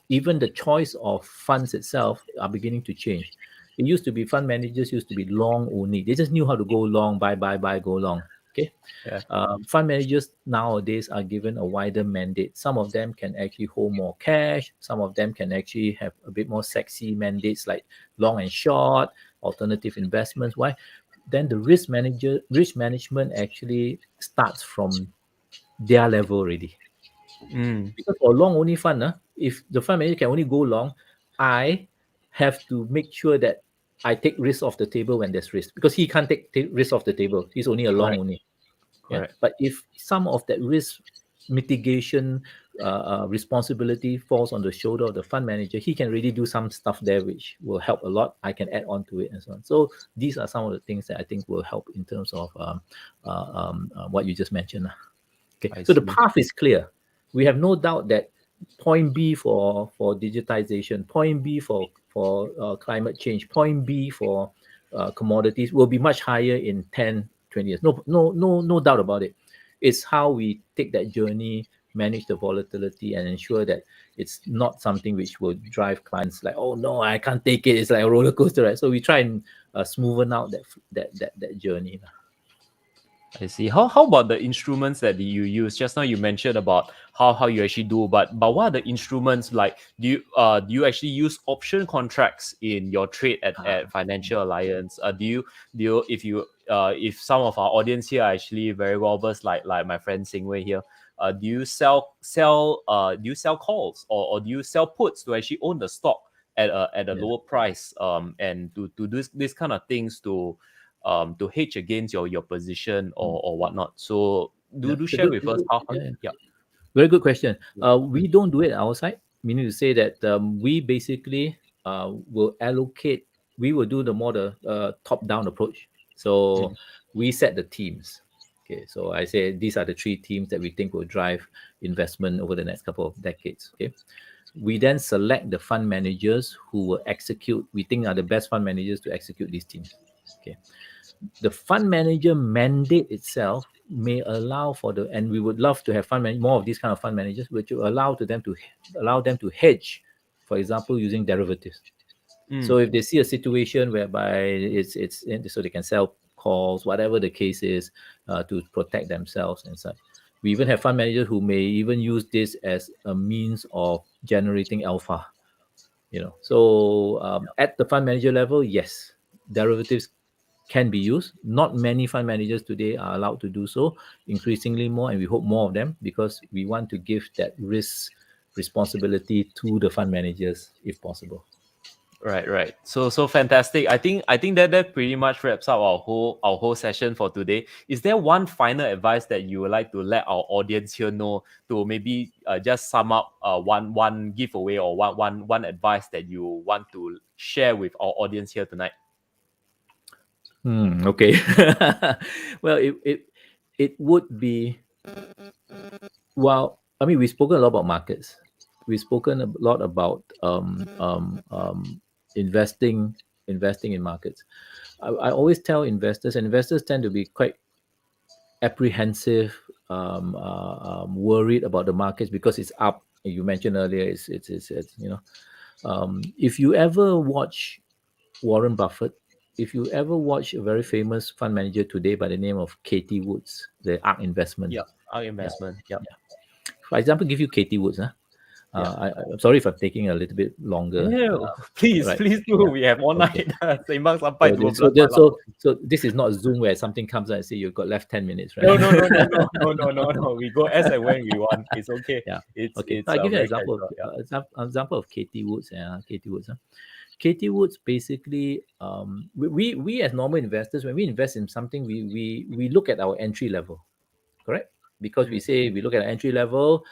even the choice of funds itself are beginning to change. It used to be fund managers used to be long only. They just knew how to go long, buy, go long. Okay. Yeah. Fund managers nowadays are given a wider mandate. Some of them can actually hold more cash. Some of them can actually have a bit more sexy mandates like long and short, alternative investments. Why? Then the risk management actually starts from their level already. Mm. Because for long only fund, if the fund manager can only go long, I have to make sure that I take risk off the table when there's risk, because he can't take risk off the table. He's only a long Correct. only. Yeah. Correct. But if some of that risk mitigation responsibility falls on the shoulder of the fund manager, he can really do some stuff there which will help a lot. I can add on to it and so on. So these are some of the things that I think will help in terms of what you just mentioned. Okay, I so the see. path is clear. We have no doubt that point B for digitization, point B for climate change, point B for commodities will be much higher in 10, 20 years. No doubt about it. It's how we take that journey, manage the volatility, and ensure that it's not something which will drive clients like, oh no, I can't take it. It's like a roller coaster, right? So we try and smoothen out that journey. I see. How about the instruments that you use? Just now you mentioned about how you actually do, but what are the instruments like? Do you actually use option contracts in your trade at Financial Alliance? Do you if some of our audience here are actually very well versed, like my friend Singwei here, do you sell calls, or do you sell puts to actually own the stock at a Yeah. lower price, and to do this kind of things to hedge against your position Mm. or whatnot. So Yeah, do it's a share good, with it's a us good, how yeah, yeah. very good question. Mm, We don't do it outside, meaning to say that we basically will allocate, we will do the more the top-down approach. So mm, we set the teams. Okay, so I say these are the three teams that we think will drive investment over the next couple of decades. Okay, we then select the fund managers who will execute, we think are the best fund managers to execute these teams. Okay, the fund manager mandate itself may allow for the, and we would love to have more of these kind of fund managers, which will allow them to hedge, for example, using derivatives. So mm. if they see a situation whereby so they can sell calls, whatever the case is, to protect themselves and such. We even have fund managers who may even use this as a means of generating alpha. So at the fund manager level, yes, derivatives can be used. Not many fund managers today are allowed to do so. Increasingly more, and we hope more of them, because we want to give that risk responsibility to the fund managers if possible. Right. So fantastic. I think that pretty much wraps up our whole session for today. Is there one final advice that you would like to let our audience here know, to maybe just sum up one giveaway, or one advice that you want to share with our audience here tonight? Okay. Well, it would be, well, I mean, we've spoken a lot about markets. We've spoken a lot about investing in markets. I always tell investors, and investors tend to be quite apprehensive, worried about the markets because it's up. You mentioned earlier, it's if you ever watch Warren Buffett, if you ever watch a very famous fund manager today by the name of Katie Woods, the ARK investment, Yep. Our yeah, investment. Yep. yeah. For example, give you Katie Woods, huh? Yeah. I'm sorry if I'm taking a little bit longer. Yeah. Please, Right. please do. Yeah. We have all Okay. night. Sembang sampai So, dua this, so, belas there- malam. so this is not Zoom where something comes out and say you've got left 10 minutes, right? No, no, no, no, no, no, no, no, no. We go as and when we want. It's okay. Yeah. It's Okay. So it's I give you an very example of casual. Yeah. example of Katie Woods. Katie Woods. Huh? Katie Woods basically, we as normal investors, when we invest in something, we look at our entry level, correct? Because we Mm, say we look at entry level,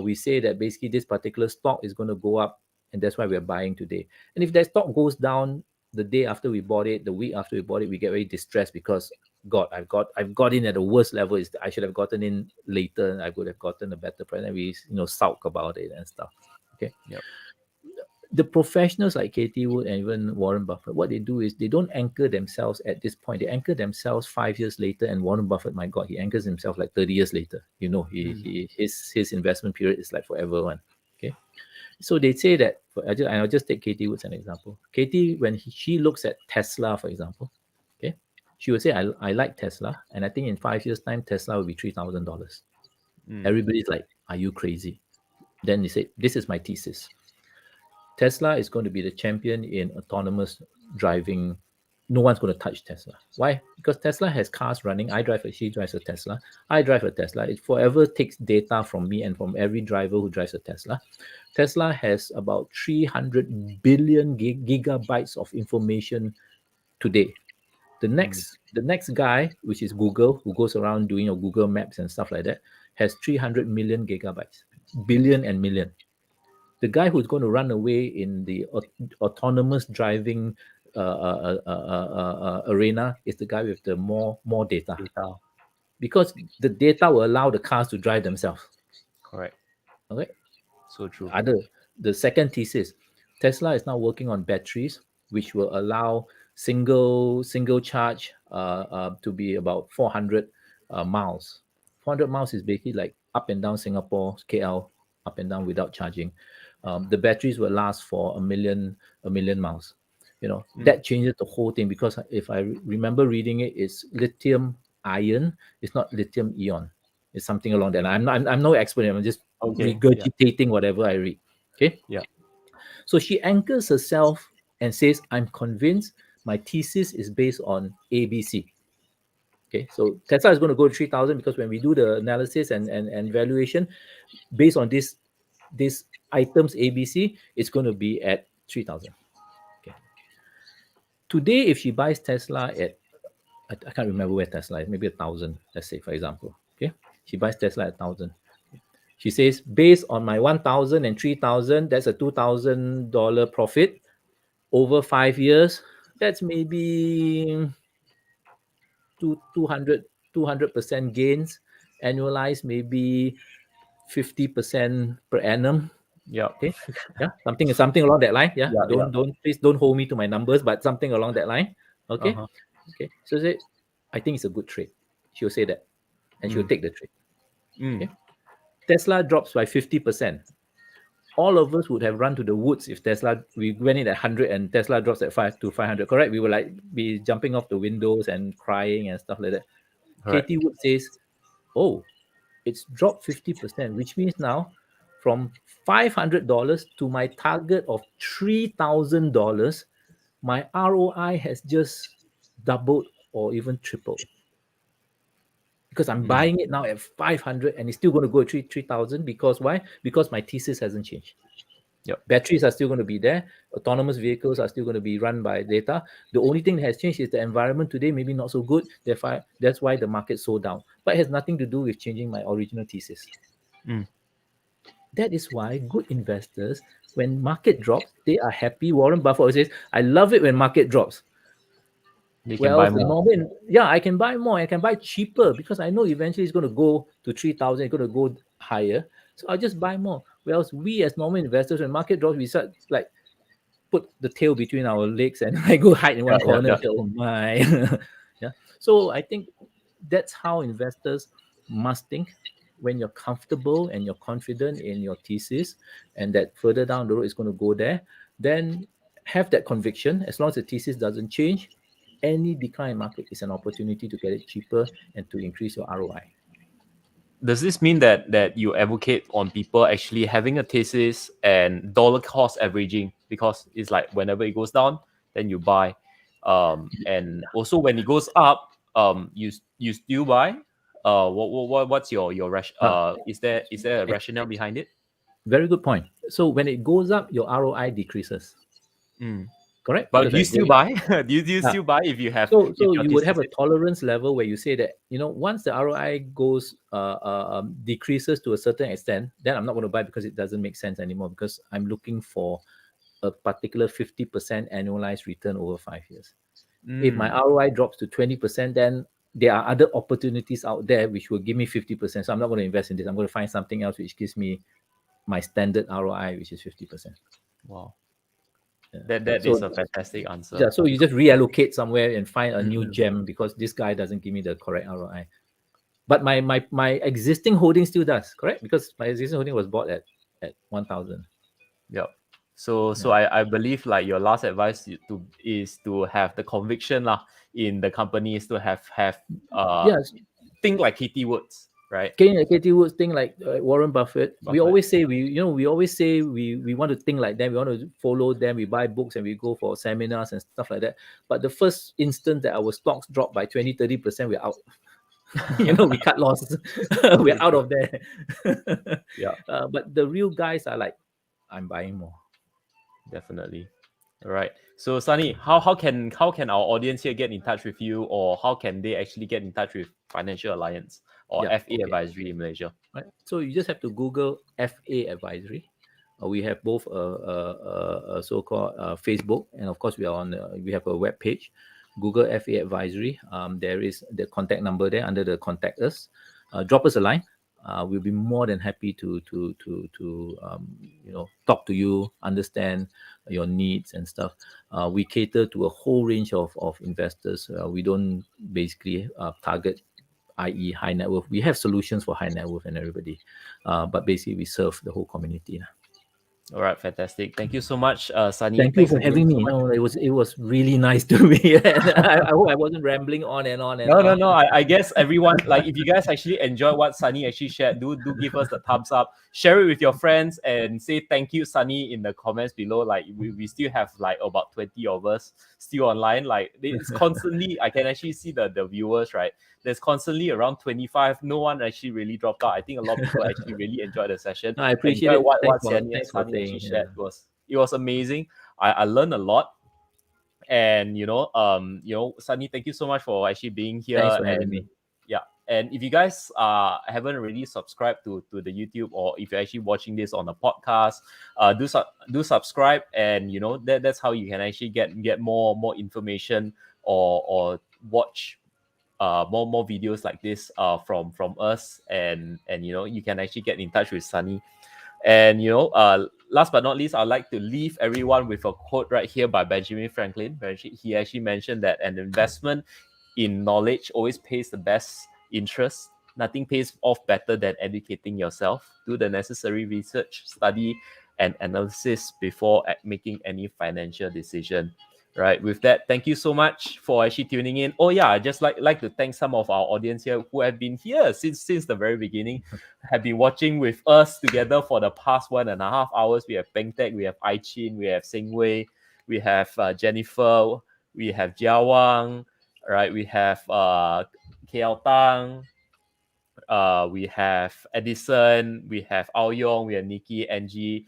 we say that basically this particular stock is going to go up, and that's why we're buying today. And if that stock goes down the day after we bought it, the week after we bought it, we get very distressed because God, I've got in at the worst level. Is I should have gotten in later. I would have gotten a better price, and we sulk about it and stuff. Okay, yep. the professionals like Katie Wood and even Warren Buffett, what they do is they don't anchor themselves at this point. They anchor themselves 5 years later, and Warren Buffett, my God, he anchors himself like 30 years later. Mm, His investment period is like forever one. Okay, so they say that. I'll just take Katie Wood as an example. Katie, when she looks at Tesla, for example, okay, she will say, I like Tesla, and I think in 5 years' time, Tesla will be $3,000. mm, Everybody's like, are you crazy? Then they say, this is my thesis. Tesla is going to be the champion in autonomous driving. No one's going to touch Tesla. Why? Because Tesla has cars running. She drives a Tesla. I drive a Tesla. It forever takes data from me and from every driver who drives a Tesla. Tesla has about 300 billion gigabytes of information today. mm, The next guy, which is Google, who goes around doing your Google Maps and stuff like that, has 300 million gigabytes, billion and million. The guy who's going to run away in the autonomous driving arena is the guy with the more data, data. because the data will allow the cars to drive themselves. Correct. Okay. So true. Other The second thesis, Tesla is now working on batteries which will allow single charge to be about 400 miles. 400 miles is basically like up and down Singapore, KL, up and down without charging. The batteries will last for a million miles. Mm, That changes the whole thing, because if I remember reading it, it's lithium ion. It's not lithium ion. It's something along that line. I'm no expert. I'm just okay. Yeah. regurgitating whatever I read. Okay. Yeah. So she anchors herself and says, I'm convinced my thesis is based on ABC. Okay. So Tesla is going to go to 3,000 because when we do the analysis and valuation based on this items ABC, it's going to be at 3,000. Okay. Today, if she buys Tesla at, I can't remember where Tesla is, maybe 1,000, let's say, for example. Okay. She buys Tesla at 1,000. She says, based on my 1,000 and 3,000, that's a $2,000 profit over 5 years. That's maybe 200% gains, annualized maybe 50% per annum. Yep. Okay, yeah, something along that line. Yeah, Yeah. Yeah. don't please don't hold me to my numbers, but something along that line. Uh Okay, huh. okay. So say, I think it's a good trade. She'll say that, and she'll Mm, take the trade. mm. Okay, Tesla drops by 50%. All of us would have run to the woods if we went in at 100 and Tesla drops at 500, correct? We would like be jumping off the windows and crying and stuff like that. Correct. Katie Wood says, oh, it's dropped 50%, which means now from $500 to my target of $3,000, my ROI has just doubled or even tripled, because I'm Mm. buying it now at 500 and it's still going to go at 3,000. Because why? Because my thesis hasn't changed. Yep. Batteries are still going to be there. Autonomous vehicles are still going to be run by data. The only thing that has changed is the environment today, maybe not so good. Therefore, that's why the market sold down. But it has nothing to do with changing my original thesis. Mm. That is why good investors, when market drops, they are happy. Warren Buffett always says, I love it when market drops. They can Well, buy the more. normal, yeah, I can buy more. I can buy cheaper because I know eventually it's going to go to 3,000. It's going to go higher. So I'll just buy more. Whereas we as normal investors, when market drops, we start like put the tail between our legs and I go hide in Yeah, one yeah, corner yeah. and say, oh my. Yeah. So I think that's how investors must think. When you're comfortable and you're confident in your thesis and that further down the road is going to go there, then have that conviction. As long as the thesis doesn't change, any decline in market is an opportunity to get it cheaper and to increase your ROI. Does this mean that you advocate on people actually having a thesis and dollar cost averaging, because it's like whenever it goes down then you buy, and also when it goes up, you still buy? What's your Uh, is there a rationale behind it? Very good point. So when it goes up, your ROI decreases. Mm. Correct? But Because do you I still going. buy? do you uh, still buy if you have if so your you would have thesis a is tolerance level where you say that, once the ROI goes decreases to a certain extent, then I'm not going to buy because it doesn't make sense anymore, because I'm looking for a particular 50% annualized return over 5 years. If my mm, ROI drops to 20%, then there are other opportunities out there which will give me 50%. So I'm not going to invest in this. I'm going to find something else which gives me my standard ROI, which is 50%. wow, Yeah. that is So a fantastic answer. yeah, so you just reallocate somewhere and find a new Mm-mm. gem because this guy doesn't give me the correct ROI. But my existing holding still does, correct? Because my existing holding was bought at 1,000. Yep. So Yeah. I believe like your last advice is to have the conviction lah in the company, is to have uh Yes. think like Katie Woods, right? Katie Woods think like Warren Buffett. We Buffett. always say we always say we want to think like them. We want to follow them. We buy books and we go for seminars and stuff like that. But the first instance that our stocks drop by 20-30%, we're out. We cut losses. We're True, out true. of there. Yeah, But the real guys are like, I'm buying more. definitely. All right. So Sunny, how can our audience here get in touch with you, or how can they actually get in touch with Financial Alliance or Yeah. FA Okay. Advisory in Malaysia? Right. So you just have to Google FA Advisory. We have both a so-called Facebook, and of course we have a web page. Google FA Advisory. There is the contact number there under the contact us. Drop us a line. We'll be more than happy to talk to you, understand your needs and stuff. We cater to a whole range of investors. We don't basically target, i.e., high net worth. We have solutions for high net worth and everybody, but basically we serve the whole community. All right, fantastic. Thank you so much, Sunny. Thank you Thanks for again having so me. much. No, it was really nice to me. And I hope I wasn't rambling on and on and No, no, on. no. I guess everyone, like, if you guys actually enjoy what Sunny actually shared, do give us the thumbs up, share it with your friends, and say thank you, Sunny, in the comments below. Like, we still have like about 20 of us still online. Like, it's constantly, I can actually see the viewers, right? There's constantly around 25. No one actually really dropped out. I think a lot of people actually really enjoyed the session. I appreciate Enjoy it. what Sunny and Thanks for Sunny actually saying. shared. Yeah. It was amazing. I learned a lot. And Sunny, thank you so much for actually being Thanks here. for having And me. yeah, and if you guys haven't already subscribed to the YouTube, or if you're actually watching this on a podcast, do subscribe. And that's how you can actually get more information, or watch more videos like this from us. And you can actually get in touch with Sunny. And last but not least, I'd like to leave everyone with a quote right here by Benjamin Franklin, where he actually mentioned that an investment in knowledge always pays the best interest. Nothing pays off better than educating yourself. Do the necessary research, study, and analysis before making any financial decision. Right. With that, thank you so much for actually tuning in. Oh yeah, I just like to thank some of our audience here who have been here since the very beginning, have been watching with us together for the past 1.5 hours. We have Peng Tek, we have Ai Chin, we have Seng Wei, we have Jennifer, we have Jia Wang, right? We have KL Tang, we have Edison, we have Ao Yong, we have Nikki, Angie,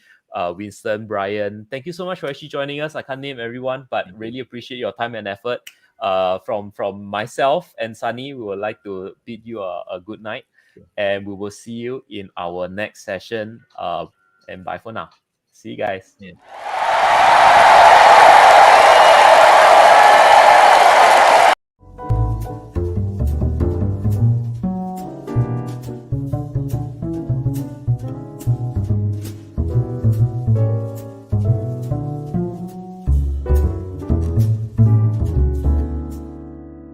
Winston, Brian. Thank you so much for actually joining us. I can't name everyone, but Thank you. really appreciate your time and effort. From myself and Sunny, we would like to bid you a good night, Sure. and we will see you in our next session. And bye for now. See you guys. Yeah.